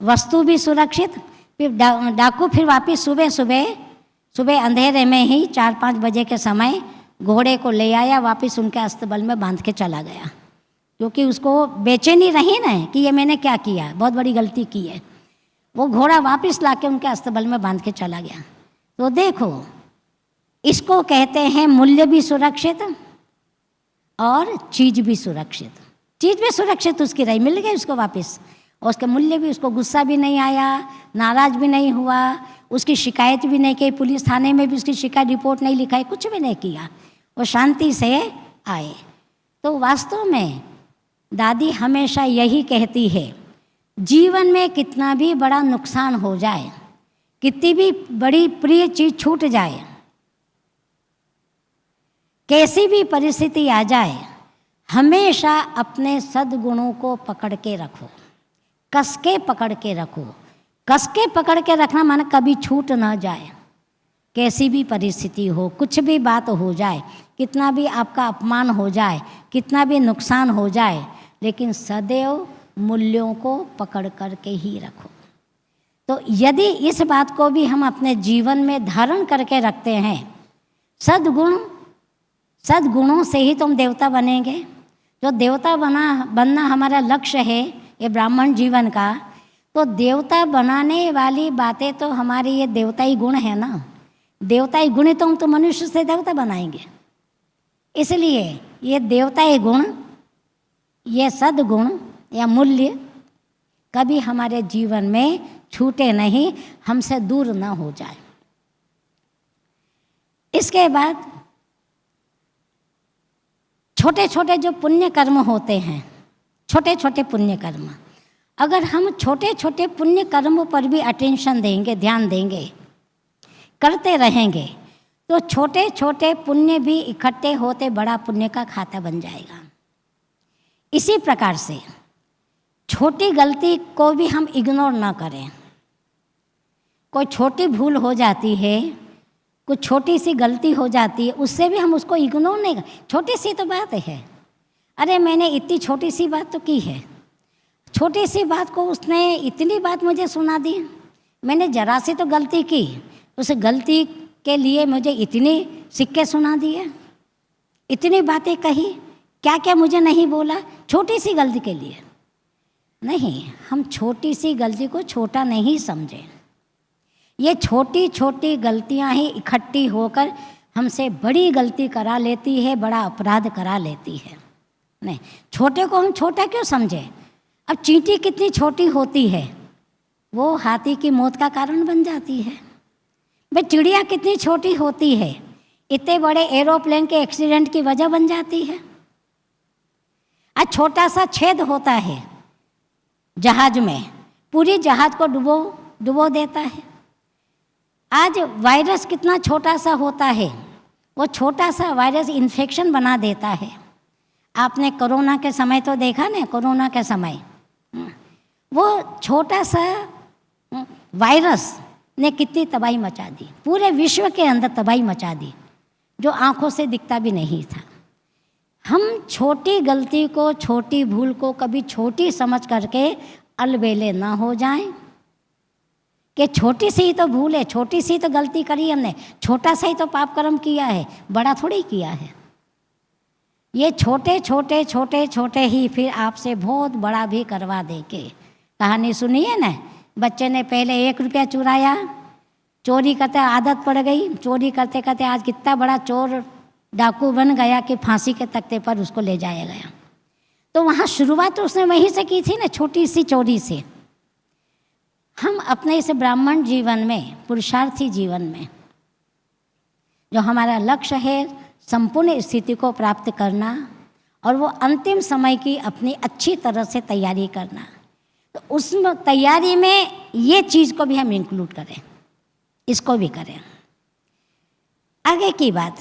वस्तु भी सुरक्षित। फिर डाकू फिर वापिस सुबह अंधेरे में ही 4-5 बजे के समय घोड़े को ले आया, वापस उनके अस्तबल में बांध के चला गया, क्योंकि उसको बेचैनी रही ना कि ये मैंने क्या किया, बहुत बड़ी गलती की है। वो घोड़ा वापस लाके उनके अस्तबल में बांध के चला गया। तो देखो, इसको कहते हैं मूल्य भी सुरक्षित और चीज़ भी सुरक्षित। चीज़ भी सुरक्षित उसकी रही, मिल गई उसको वापस, और उसके मूल्य भी, उसको गुस्सा भी नहीं आया, नाराज़ भी नहीं हुआ, उसकी शिकायत भी नहीं की, पुलिस थाने में भी उसकी शिकायत रिपोर्ट नहीं लिखाई, कुछ भी नहीं किया, वो शांति से आए। तो वास्तव में दादी हमेशा यही कहती है, जीवन में कितना भी बड़ा नुकसान हो जाए, कितनी भी बड़ी प्रिय चीज़ छूट जाए, कैसी भी परिस्थिति आ जाए, हमेशा अपने सद्गुणों को पकड़ के रखो, कस के पकड़ के रखो। कस के पकड़ के रखना माने कभी छूट ना जाए, कैसी भी परिस्थिति हो, कुछ भी बात हो जाए, कितना भी आपका अपमान हो जाए, कितना भी नुकसान हो जाए, लेकिन सदैव मूल्यों को पकड़ कर के ही रखो। तो यदि इस बात को भी हम अपने जीवन में धारण करके रखते हैं, सद्गुणों से ही तुम देवता बनेंगे। जो देवता बनना हमारा लक्ष्य है ये ब्राह्मण जीवन का, तो देवता बनाने वाली बातें तो हमारी ये देवताई गुण है ना, देवताई गुण ही तो हम तो मनुष्य से देवता बनाएंगे। इसलिए ये देवताई गुण, ये सद्गुण या मूल्य, कभी हमारे जीवन में छूटे नहीं, हमसे दूर ना हो जाए। इसके बाद छोटे छोटे जो पुण्य कर्म होते हैं, छोटे छोटे पुण्य कर्म, अगर हम छोटे छोटे पुण्य कर्मों पर भी अटेंशन देंगे, ध्यान देंगे, करते रहेंगे, तो छोटे छोटे पुण्य भी इकट्ठे होते बड़ा पुण्य का खाता बन जाएगा। इसी प्रकार से छोटी गलती को भी हम इग्नोर ना करें। कोई छोटी भूल हो जाती है, कुछ छोटी सी गलती हो जाती है, उससे भी हम उसको इग्नोर नहीं कर। छोटी सी तो बात है, अरे मैंने इतनी छोटी सी बात तो की है, छोटी सी बात को उसने इतनी बात मुझे सुना दी, मैंने जरा सी तो गलती की, उस गलती के लिए मुझे इतने सिक्के सुना दिए, इतनी बातें कही, क्या क्या मुझे नहीं बोला, छोटी सी गलती के लिए। नहीं, हम छोटी सी गलती को छोटा नहीं समझें। ये छोटी छोटी गलतियां ही इकट्ठी होकर हमसे बड़ी गलती करा लेती है, बड़ा अपराध करा लेती है। नहीं, छोटे को हम छोटा क्यों समझें? अब चींटी कितनी छोटी होती है, वो हाथी की मौत का कारण बन जाती है। भाई चिड़िया कितनी छोटी होती है, इतने बड़े एरोप्लेन के एक्सीडेंट की वजह बन जाती है। आज छोटा सा छेद होता है जहाज में, पूरी जहाज को डुबो देता है। आज वायरस कितना छोटा सा होता है, वो छोटा सा वायरस इन्फेक्शन बना देता है। आपने कोरोना के समय तो देखा ना, कोरोना के समय वो छोटा सा वायरस ने कितनी तबाही मचा दी, पूरे विश्व के अंदर तबाही मचा दी, जो आंखों से दिखता भी नहीं था। हम छोटी गलती को, छोटी भूल को कभी छोटी समझ करके अलबेले ना हो जाएं कि छोटी सी ही तो भूल है, छोटी सी तो गलती करी हमने, छोटा सा ही तो पाप कर्म किया है, बड़ा थोड़ी किया है। ये छोटे छोटे छोटे छोटे ही फिर आपसे बहुत बड़ा भी करवा देंगे। कहानी सुनिए ना, बच्चे ने पहले 1 रुपया चुराया, चोरी करते आदत पड़ गई, चोरी करते करते आज कितना बड़ा चोर डाकू बन गया कि फांसी के तख्ते पर उसको ले जाया गया। तो वहाँ शुरुआत तो उसने वहीं से की थी ना, छोटी सी चोरी से। हम अपने इस ब्राह्मण जीवन में, पुरुषार्थी जीवन में, जो हमारा लक्ष्य है संपूर्ण स्थिति को प्राप्त करना और वो अंतिम समय की अपनी अच्छी तरह से तैयारी करना, तो उस तैयारी में ये चीज़ को भी हम इंक्लूड करें, इसको भी करें। आगे की बात,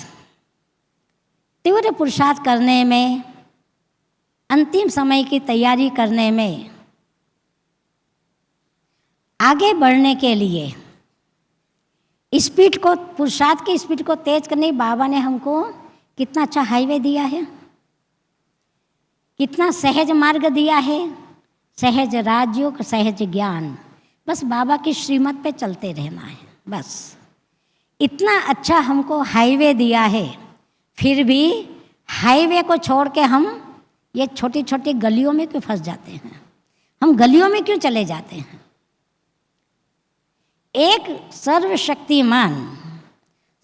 तीव्र पुरुषार्थ करने में, अंतिम समय की तैयारी करने में, आगे बढ़ने के लिए स्पीड को, पुरुषार्थ की स्पीड को तेज करने, बाबा ने हमको कितना अच्छा हाईवे दिया है, कितना सहज मार्ग दिया है, सहज राजयोग, सहज ज्ञान। बस बाबा की श्रीमत पे चलते रहना है, बस इतना अच्छा हमको हाईवे दिया है। फिर भी हाईवे को छोड़ के हम ये छोटी छोटी गलियों में क्यों फंस जाते हैं? हम गलियों में क्यों चले जाते हैं? एक सर्वशक्तिमान,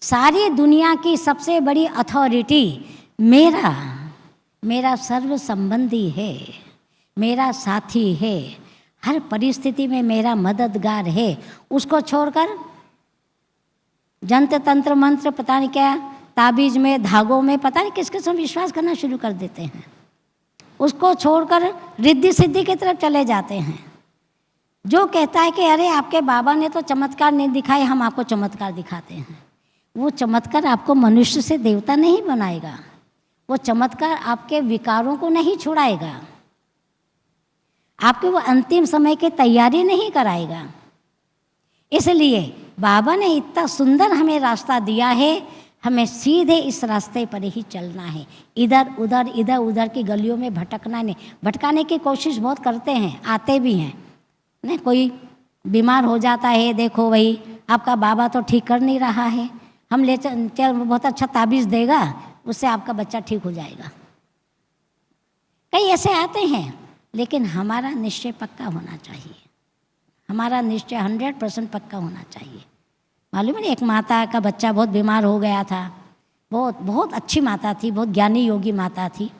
सारी दुनिया की सबसे बड़ी अथॉरिटी मेरा सर्व संबंधी है, मेरा साथी है, हर परिस्थिति में मेरा मददगार है, उसको छोड़कर जंत्र तंत्र मंत्र पता नहीं क्या, ताबीज में, धागों में, पता नहीं किस किस में विश्वास करना शुरू कर देते हैं। उसको छोड़कर रिद्धि सिद्धि की तरफ चले जाते हैं। जो कहता है कि अरे आपके बाबा ने तो चमत्कार नहीं दिखाए, हम आपको चमत्कार दिखाते हैं, वो चमत्कार आपको मनुष्य से देवता नहीं बनाएगा, वो चमत्कार आपके विकारों को नहीं छुड़ाएगा, आपके वो अंतिम समय की तैयारी नहीं कराएगा। इसलिए बाबा ने इतना सुंदर हमें रास्ता दिया है, हमें सीधे इस रास्ते पर ही चलना है। इधर उधर की गलियों में भटकना नहीं। भटकाने की कोशिश बहुत करते हैं, आते भी हैं नहीं, कोई बीमार हो जाता है, देखो भाई आपका बाबा तो ठीक कर नहीं रहा है, हम ले चल बहुत अच्छा ताबीज़ देगा, उससे आपका बच्चा ठीक हो जाएगा। कई ऐसे आते हैं, लेकिन हमारा निश्चय पक्का होना चाहिए, हमारा निश्चय 100% पक्का होना चाहिए। मालूम है, एक माता का बच्चा बहुत बीमार हो गया था, बहुत अच्छी माता थी, बहुत ज्ञानी योगी माता थी।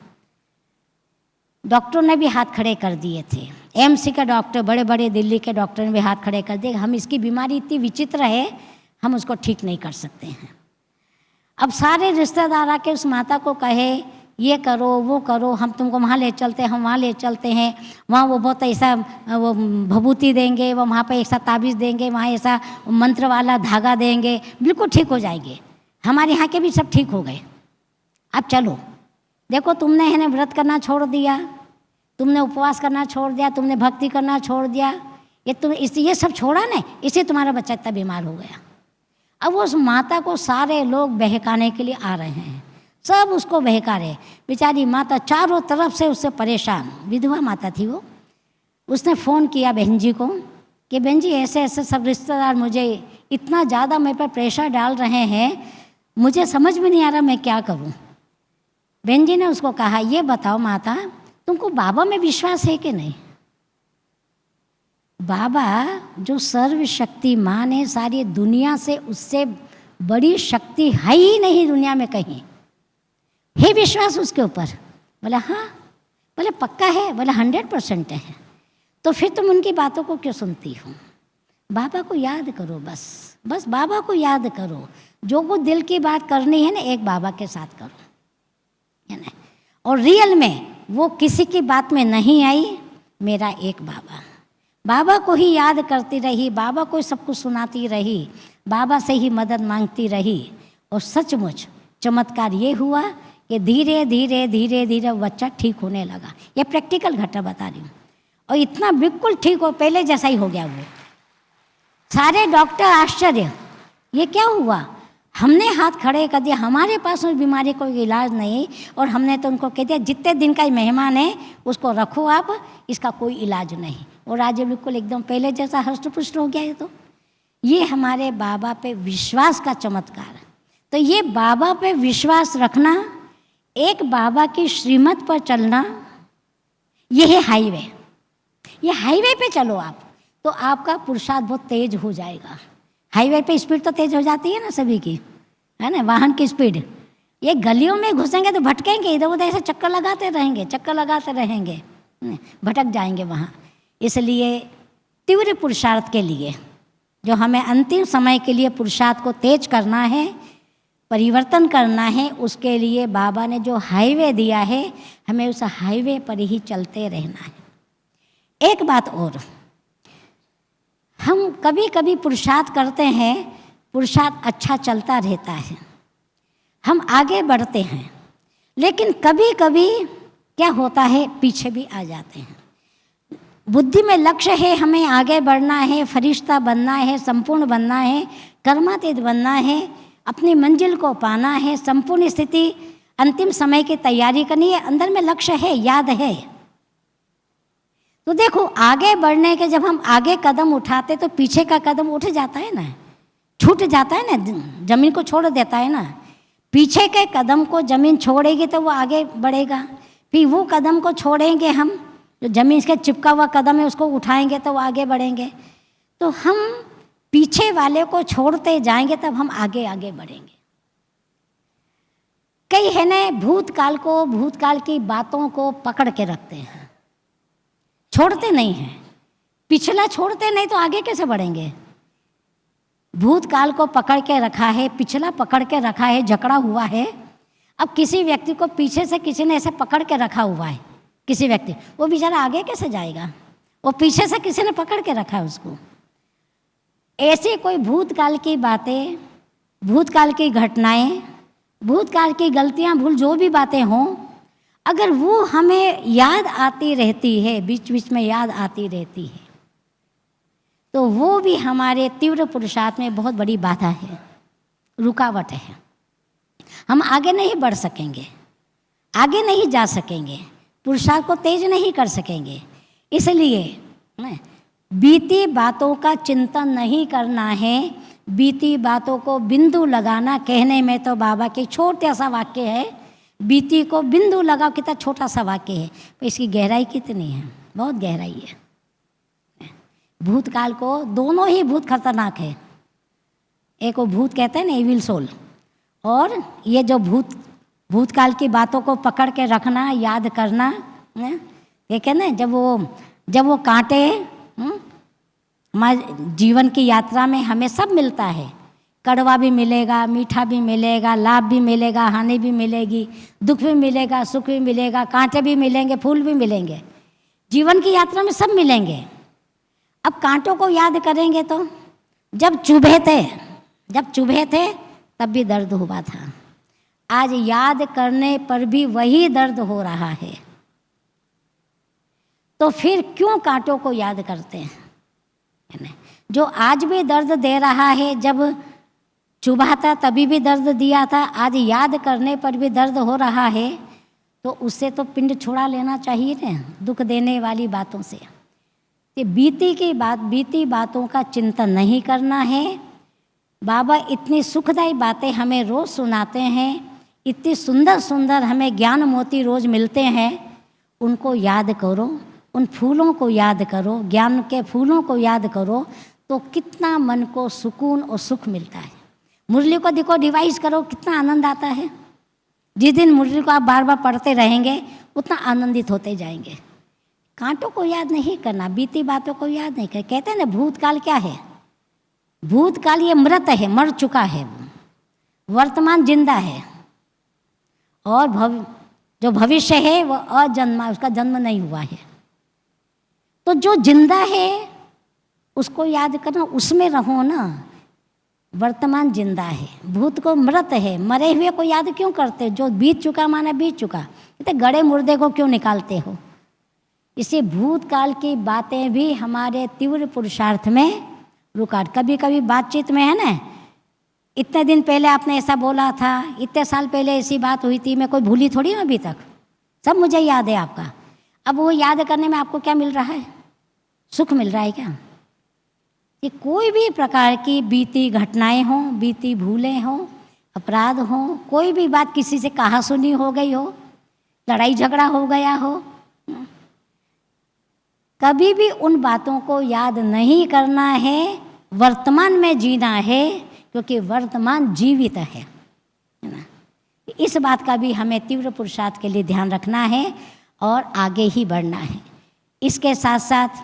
डॉक्टर ने भी हाथ खड़े कर दिए थे, एमसी का डॉक्टर, बड़े बड़े दिल्ली के डॉक्टर ने भी हाथ खड़े कर दिए, हम इसकी बीमारी इतनी विचित्र है, हम उसको ठीक नहीं कर सकते हैं। अब सारे रिश्तेदार आके उस माता को कहे ये करो वो करो, हम तुमको वहाँ ले चलते हैं, हम वहाँ ले चलते हैं, वहाँ वो बहुत ऐसा वो भभूति देंगे, वो वहाँ पे ऐसा ताबीज़ देंगे, वहाँ ऐसा मंत्र वाला धागा देंगे, बिल्कुल ठीक हो जाएंगे। हमारे यहाँ के भी सब ठीक हो गए। अब चलो देखो, तुमने है ना व्रत करना छोड़ दिया, तुमने उपवास करना छोड़ दिया, तुमने भक्ति करना छोड़ दिया, ये सब छोड़ा ना, इससे तुम्हारा बच्चा इतना बीमार हो गया। अब उस माता को सारे लोग बहकाने के लिए आ रहे हैं, सब उसको बहका रहे। बेचारी माता चारों तरफ से उससे परेशान, विधवा माता थी वो। उसने फ़ोन किया बहन जी को कि बहन जी ऐसे ऐसे सब रिश्तेदार मुझे इतना ज़्यादा मेरे पर प्रेशर डाल रहे हैं, मुझे समझ में नहीं आ रहा मैं क्या करूं। बहन जी ने उसको कहा, ये बताओ माता, तुमको बाबा में विश्वास है कि नहीं? बाबा जो सर्वशक्तिमान है, सारी दुनिया से उससे बड़ी शक्ति है ही नहीं दुनिया में कहीं, है विश्वास उसके ऊपर? बोले हाँ। बोले पक्का है? बोले 100% है। तो फिर तुम उनकी बातों को क्यों सुनती हो? बाबा को याद करो, बस बाबा को याद करो। जो कुछ दिल की बात करनी है ना, एक बाबा के साथ करो, है ना। और रियल में वो किसी की बात में नहीं आई, मेरा एक बाबा, बाबा को ही याद करती रही, बाबा को सब कुछ सुनाती रही, बाबा से ही मदद मांगती रही। और सचमुच चमत्कार ये हुआ कि धीरे धीरे धीरे धीरे बच्चा ठीक होने लगा। ये प्रैक्टिकल घटना बता रही हूँ। और इतना बिल्कुल ठीक हो, पहले जैसा ही हो गया वो। सारे डॉक्टर आश्चर्य, ये क्या हुआ? हमने हाथ खड़े कर दिया, हमारे पास उस बीमारी को इलाज नहीं, और हमने तो उनको कह दिया जितने दिन का मेहमान है उसको रखो आप, इसका कोई इलाज नहीं। और आज बिल्कुल एकदम पहले जैसा हष्ट पुष्ट हो गया है। तो ये हमारे बाबा पे विश्वास का चमत्कार। तो ये बाबा पे विश्वास रखना, एक बाबा की श्रीमत पर चलना, ये है हाईवे। ये हाईवे पे चलो आप, तो आपका पुरुषार्थ बहुत तेज हो जाएगा। हाईवे पे स्पीड तो तेज हो जाती है ना सभी की, है ना, वाहन की स्पीड। ये गलियों में घुसेंगे तो भटकेंगे, इधर उधर ऐसे चक्कर लगाते रहेंगे, भटक जाएंगे वहाँ। इसलिए तीव्र पुरुषार्थ के लिए, जो हमें अंतिम समय के लिए पुरुषार्थ को तेज करना है, परिवर्तन करना है, उसके लिए बाबा ने जो हाईवे दिया है, हमें उस हाईवे पर ही चलते रहना है। एक बात और, हम कभी कभी पुरुषार्थ करते हैं, पुरुषार्थ अच्छा चलता रहता है, हम आगे बढ़ते हैं, लेकिन कभी कभी क्या होता है, पीछे भी आ जाते हैं। बुद्धि में लक्ष्य है, हमें आगे बढ़ना है, फरिश्ता बनना है, संपूर्ण बनना है, कर्मातीत बनना है, अपनी मंजिल को पाना है, संपूर्ण स्थिति, अंतिम समय की तैयारी करनी है, अंदर में लक्ष्य है, याद है। तो देखो, आगे बढ़ने के जब हम आगे कदम उठाते तो पीछे का कदम उठ जाता है ना, छूट जाता है ना, जमीन को छोड़ देता है ना। पीछे के कदम को जमीन छोड़ेगी तो वो आगे बढ़ेगा, फिर वो कदम को छोड़ेंगे हम, जो जमीन के चिपका हुआ कदम है उसको उठाएंगे तो वो आगे बढ़ेंगे। तो हम पीछे वाले को छोड़ते जाएंगे तब हम आगे आगे बढ़ेंगे। कई है ना, भूतकाल को, भूतकाल की बातों को पकड़ के रखते हैं, छोड़ते नहीं हैं। पिछला छोड़ते नहीं तो आगे कैसे बढ़ेंगे? भूतकाल को पकड़ के रखा है, पिछला पकड़ के रखा है, जकड़ा हुआ है। अब किसी व्यक्ति को पीछे से किसी ने ऐसे पकड़ के रखा हुआ है, किसी व्यक्ति, वो बेचारा आगे कैसे जाएगा? वो पीछे से किसी ने पकड़ के रखा है उसको। ऐसी कोई भूतकाल की बातें, भूतकाल की घटनाएं, भूतकाल की गलतियां, भूल, जो भी बातें हों, अगर वो हमें याद आती रहती है, बीच बीच में याद आती रहती है, तो वो भी हमारे तीव्र पुरुषार्थ में बहुत बड़ी बाधा है, रुकावट है। हम आगे नहीं बढ़ सकेंगे, आगे नहीं जा सकेंगे, पुरुषार्थ को तेज नहीं कर सकेंगे। इसलिए बीती बातों का चिंतन नहीं करना है, बीती बातों को बिंदु लगाना। कहने में तो बाबा के छोटा सा वाक्य है, बीती को बिंदु लगाओ, कितना छोटा सा वाक्य है, पर इसकी गहराई कितनी है, बहुत गहराई है। भूतकाल को, दोनों ही भूत खतरनाक है। एक वो भूत कहते हैं ना, इविल सोल, और ये जो भूतकाल की बातों को पकड़ के रखना, याद करना, ये कहते हैं जब वो जब वो कांटे, हमारे जीवन की यात्रा में हमें सब मिलता है, कड़वा भी मिलेगा, मीठा भी मिलेगा, लाभ भी मिलेगा, हानि भी मिलेगी, दुख भी मिलेगा, सुख भी मिलेगा, कांटे भी मिलेंगे, फूल भी मिलेंगे, जीवन की यात्रा में सब मिलेंगे। अब कांटों को याद करेंगे तो जब चुभे थे तब भी दर्द हुआ था, आज याद करने पर भी वही दर्द हो रहा है, तो फिर क्यों कांटों को याद करते हैं? जो आज भी दर्द दे रहा है, जब चुभा था तभी भी दर्द दिया था, आज याद करने पर भी दर्द हो रहा है, तो उससे तो पिंड छुड़ा लेना चाहिए ना, दुख देने वाली बातों से। कि बीती बातों का चिंतन नहीं करना है। बाबा इतनी सुखदायी बातें हमें रोज़ सुनाते हैं, इतनी सुंदर सुंदर हमें ज्ञान मोती रोज़ मिलते हैं, उनको याद करो, उन फूलों को याद करो, ज्ञान के फूलों को याद करो, तो कितना मन को सुकून और सुख मिलता है। मुरली को देखो, रिवाइज करो, कितना आनंद आता है। जिस दिन मुरली को आप बार बार पढ़ते रहेंगे उतना आनंदित होते जाएंगे। कांटों को याद नहीं करना, बीती बातों को याद नहीं करना। कहते हैं ना, भूतकाल क्या है? भूतकाल ये मृत है, मर चुका है। वर्तमान जिंदा है, और जो भविष्य है वो अजन्मा, उसका जन्म नहीं हुआ है। तो जो जिंदा है उसको याद करना, उसमें रहो ना। वर्तमान जिंदा है, भूत को मृत है, मरे हुए को याद क्यों करते? जो बीत चुका माना बीत चुका। कहते गड़े मुर्दे को क्यों निकालते हो? इसी भूतकाल की बातें भी हमारे तीव्र पुरुषार्थ में रुकावट। कभी कभी बातचीत में है ना, इतने दिन पहले आपने ऐसा बोला था, इतने साल पहले ऐसी बात हुई थी, मैं कोई भूली थोड़ी हूँ अभी तक, सब मुझे याद है आपका। अब वो याद करने में आपको क्या मिल रहा है? सुख मिल रहा है क्या? कि कोई भी प्रकार की बीती घटनाएं हों, बीती भूलें हों, अपराध हों, कोई भी बात किसी से कहा सुनी हो गई हो, लड़ाई झगड़ा हो गया हो, कभी भी उन बातों को याद नहीं करना है। वर्तमान में जीना है, क्योंकि वर्तमान जीवित है ना। इस बात का भी हमें तीव्र पुरुषार्थ के लिए ध्यान रखना है और आगे ही बढ़ना है। इसके साथ साथ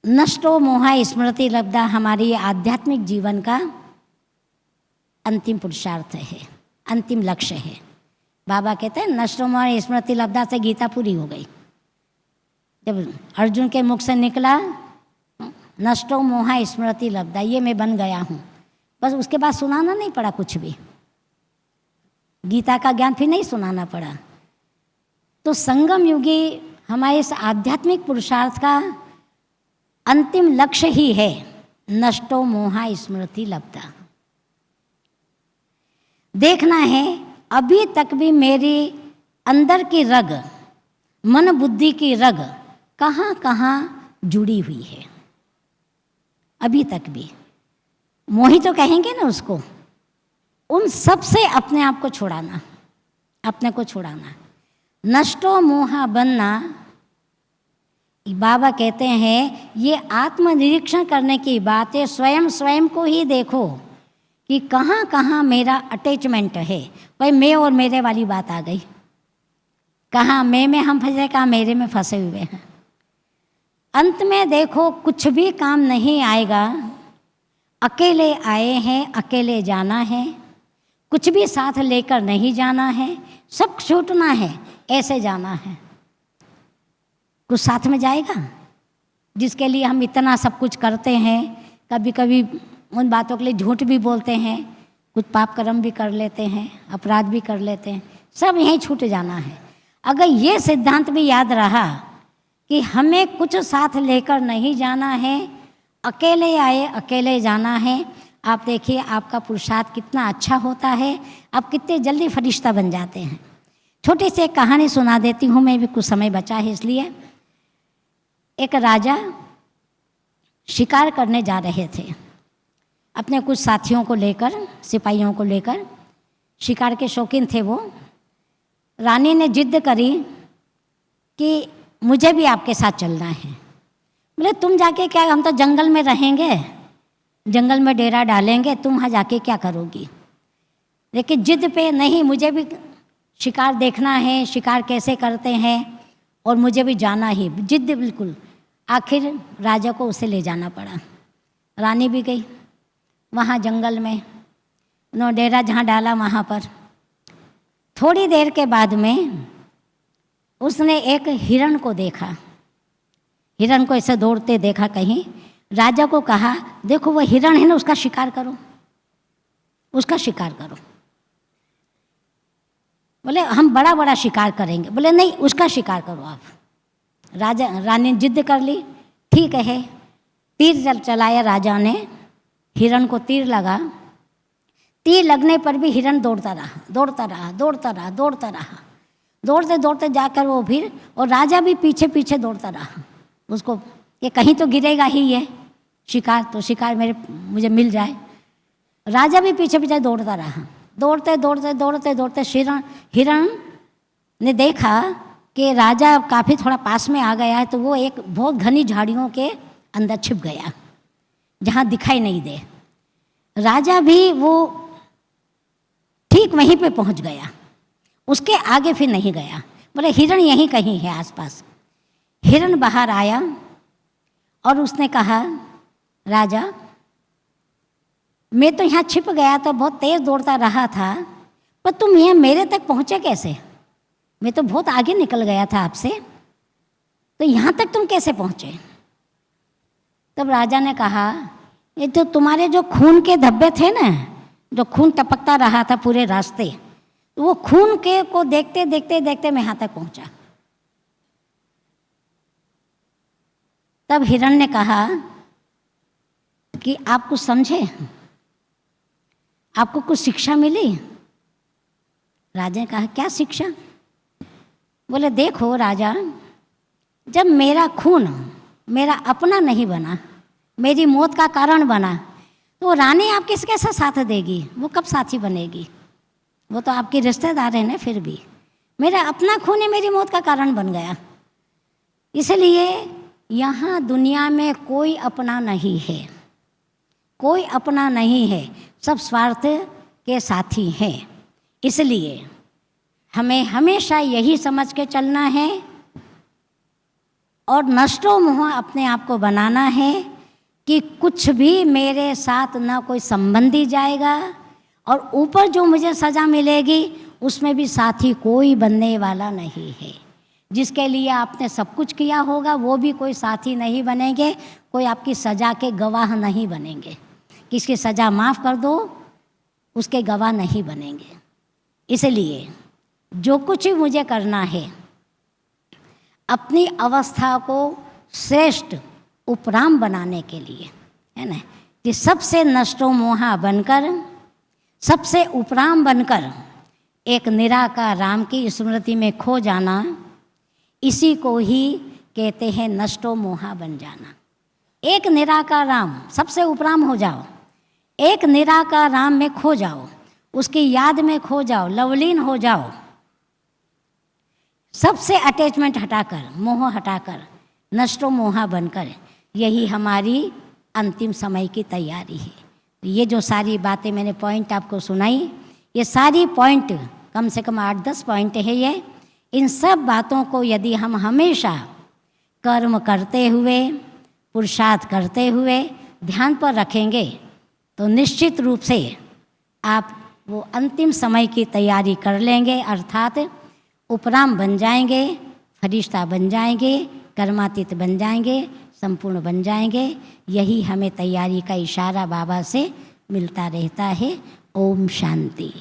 नष्टो मोहा स्मृति लब्धा हमारी आध्यात्मिक जीवन का अंतिम पुरुषार्थ है, अंतिम लक्ष्य है। बाबा कहते हैं नष्टो मोहा स्मृति लब्धा से गीता पूरी हो गई। जब अर्जुन के मुख से निकला नष्टो मोहा स्मृति लब्धा, ये मैं बन गया हूँ, बस उसके बाद सुनाना नहीं पड़ा कुछ भी, गीता का ज्ञान फिर नहीं सुनाना पड़ा। तो संगम युगी हमारे इस आध्यात्मिक पुरुषार्थ का अंतिम लक्ष्य ही है नष्टो मोहा स्मृति लब्धा। देखना है अभी तक भी मेरी अंदर की रग, मन बुद्धि की रग कहाँ कहाँ जुड़ी हुई है। अभी तक भी मोही तो कहेंगे ना उसको, उन सब से अपने आप को छुड़ाना, अपने को छुड़ाना। नष्टो मोहा बनना, बाबा कहते हैं ये आत्मनिरीक्षण करने की बात है। स्वयं को ही देखो कि कहाँ कहाँ मेरा अटैचमेंट है। भाई मैं और मेरे वाली बात आ गई, कहाँ मैं में हम फंसे, कहाँ मेरे में फंसे हुए हैं। अंत में देखो कुछ भी काम नहीं आएगा, अकेले आए हैं, अकेले जाना है, कुछ भी साथ लेकर नहीं जाना है, सब छूटना है, ऐसे जाना है। कुछ साथ में जाएगा जिसके लिए हम इतना सब कुछ करते हैं। कभी कभी उन बातों के लिए झूठ भी बोलते हैं, कुछ पाप कर्म भी कर लेते हैं, अपराध भी कर लेते हैं, सब यहीं छूट जाना है। अगर ये सिद्धांत भी याद रहा कि हमें कुछ साथ लेकर नहीं जाना है, अकेले आए अकेले जाना है, आप देखिए आपका पुरुषार्थ कितना अच्छा होता है, आप कितने जल्दी फरिश्ता बन जाते हैं। छोटी सी एक कहानी सुना देती हूँ, मैं भी कुछ समय बचा है इसलिए। एक राजा शिकार करने जा रहे थे अपने कुछ साथियों को लेकर, सिपाहियों को लेकर, शिकार के शौकीन थे वो। रानी ने जिद करी कि मुझे भी आपके साथ चलना है। बोले तुम जाके क्या, हम तो जंगल में रहेंगे, जंगल में डेरा डालेंगे, तुम वहाँ जाके क्या करोगी? लेकिन जिद पे नहीं, मुझे भी शिकार देखना है, शिकार कैसे करते हैं, और मुझे भी जाना ही, जिद्द बिल्कुल। आखिर राजा को उसे ले जाना पड़ा। रानी भी गई वहाँ जंगल में, उन्होंने डेरा जहाँ डाला वहाँ पर। थोड़ी देर के बाद में उसने एक हिरण को देखा, हिरण को ऐसे दौड़ते देखा कहीं। राजा को कहा, देखो वो हिरण है ना, उसका शिकार करो, उसका शिकार करो। बोले हम बड़ा बड़ा शिकार करेंगे। बोले नहीं, उसका शिकार करो आप। रानी ने जिद्द कर ली, ठीक है। तीर चलाया राजा ने, हिरण को तीर लगा। तीर लगने पर भी हिरण दौड़ता रहा, दौड़ता रहा, दौड़ता रहा, दौड़ता रहा। दौड़ते दौड़ते जाकर वो फिर, और राजा भी पीछे पीछे दौड़ता रहा उसको, ये कहीं तो गिरेगा ही ये शिकार, तो शिकार मुझे मिल जाए। राजा भी पीछे पीछे दौड़ता रहा। दौड़ते दौड़ते दौड़ते दौड़ते हिरण ने देखा कि राजा काफ़ी थोड़ा पास में आ गया है, तो वो एक बहुत घनी झाड़ियों के अंदर छिप गया जहाँ दिखाई नहीं दे। राजा भी वो ठीक वहीं पे पहुँच गया, उसके आगे फिर नहीं गया। बोले हिरण यहीं कहीं है आसपास। हिरण बाहर आया और उसने कहा, राजा मैं तो यहाँ छिप गया था, बहुत तेज दौड़ता रहा था, पर तुम यहाँ मेरे तक पहुँचे कैसे? मैं तो बहुत आगे निकल गया था आपसे, तो यहाँ तक तुम कैसे पहुँचे? तब राजा ने कहा, ये तो तुम्हारे जो खून के धब्बे थे ना, जो खून टपकता रहा था पूरे रास्ते, तो वो खून के को देखते देखते देखते मैं यहाँ तक पहुँचा। तब हिरण ने कहा कि आप कुछ समझे, आपको कुछ शिक्षा मिली? राजा ने कहा, क्या शिक्षा? बोले देखो राजा, जब मेरा खून मेरा अपना नहीं बना, मेरी मौत का कारण बना, तो रानी आप किसके साथ देगी? वो कब साथी बनेगी? वो तो आपकी रिश्तेदार है ना। फिर भी मेरा अपना खून ही मेरी मौत का कारण बन गया। इसलिए यहाँ दुनिया में कोई अपना नहीं है, कोई अपना नहीं है, सब स्वार्थ के साथी हैं। इसलिए हमें हमेशा यही समझ के चलना है और नष्टो मोह अपने आप को बनाना है कि कुछ भी मेरे साथ ना कोई संबंधी जाएगा, और ऊपर जो मुझे सज़ा मिलेगी उसमें भी साथी कोई बनने वाला नहीं है। जिसके लिए आपने सब कुछ किया होगा वो भी कोई साथी नहीं बनेंगे, कोई आपकी सज़ा के गवाह नहीं बनेंगे। किसकी सज़ा माफ़ कर दो, उसके गवाह नहीं बनेंगे। इसलिए जो कुछ भी मुझे करना है, अपनी अवस्था को श्रेष्ठ उपराम बनाने के लिए, है ना, कि सबसे नष्टो मोहा बनकर, सबसे उपराम बनकर एक निराकार राम की स्मृति में खो जाना, इसी को ही कहते हैं नष्टो मोहा बन जाना। एक निराकार राम, सबसे उपराम हो जाओ, एक निराकार राम में खो जाओ, उसकी याद में खो जाओ, लवलीन हो जाओ, सबसे अटैचमेंट हटाकर, मोह हटाकर, नष्टो मोहा बनकर, यही हमारी अंतिम समय की तैयारी है। ये जो सारी बातें मैंने पॉइंट आपको सुनाई, ये सारी पॉइंट कम से कम 8-10 पॉइंट है ये। इन सब बातों को यदि हम हमेशा कर्म करते हुए, पुरुषार्थ करते हुए ध्यान पर रखेंगे, तो निश्चित रूप से आप वो अंतिम समय की तैयारी कर लेंगे, अर्थात उपराम बन जाएंगे, फरिश्ता बन जाएंगे, कर्मातीत बन जाएंगे, संपूर्ण बन जाएंगे। यही हमें तैयारी का इशारा बाबा से मिलता रहता है। ओम शांति।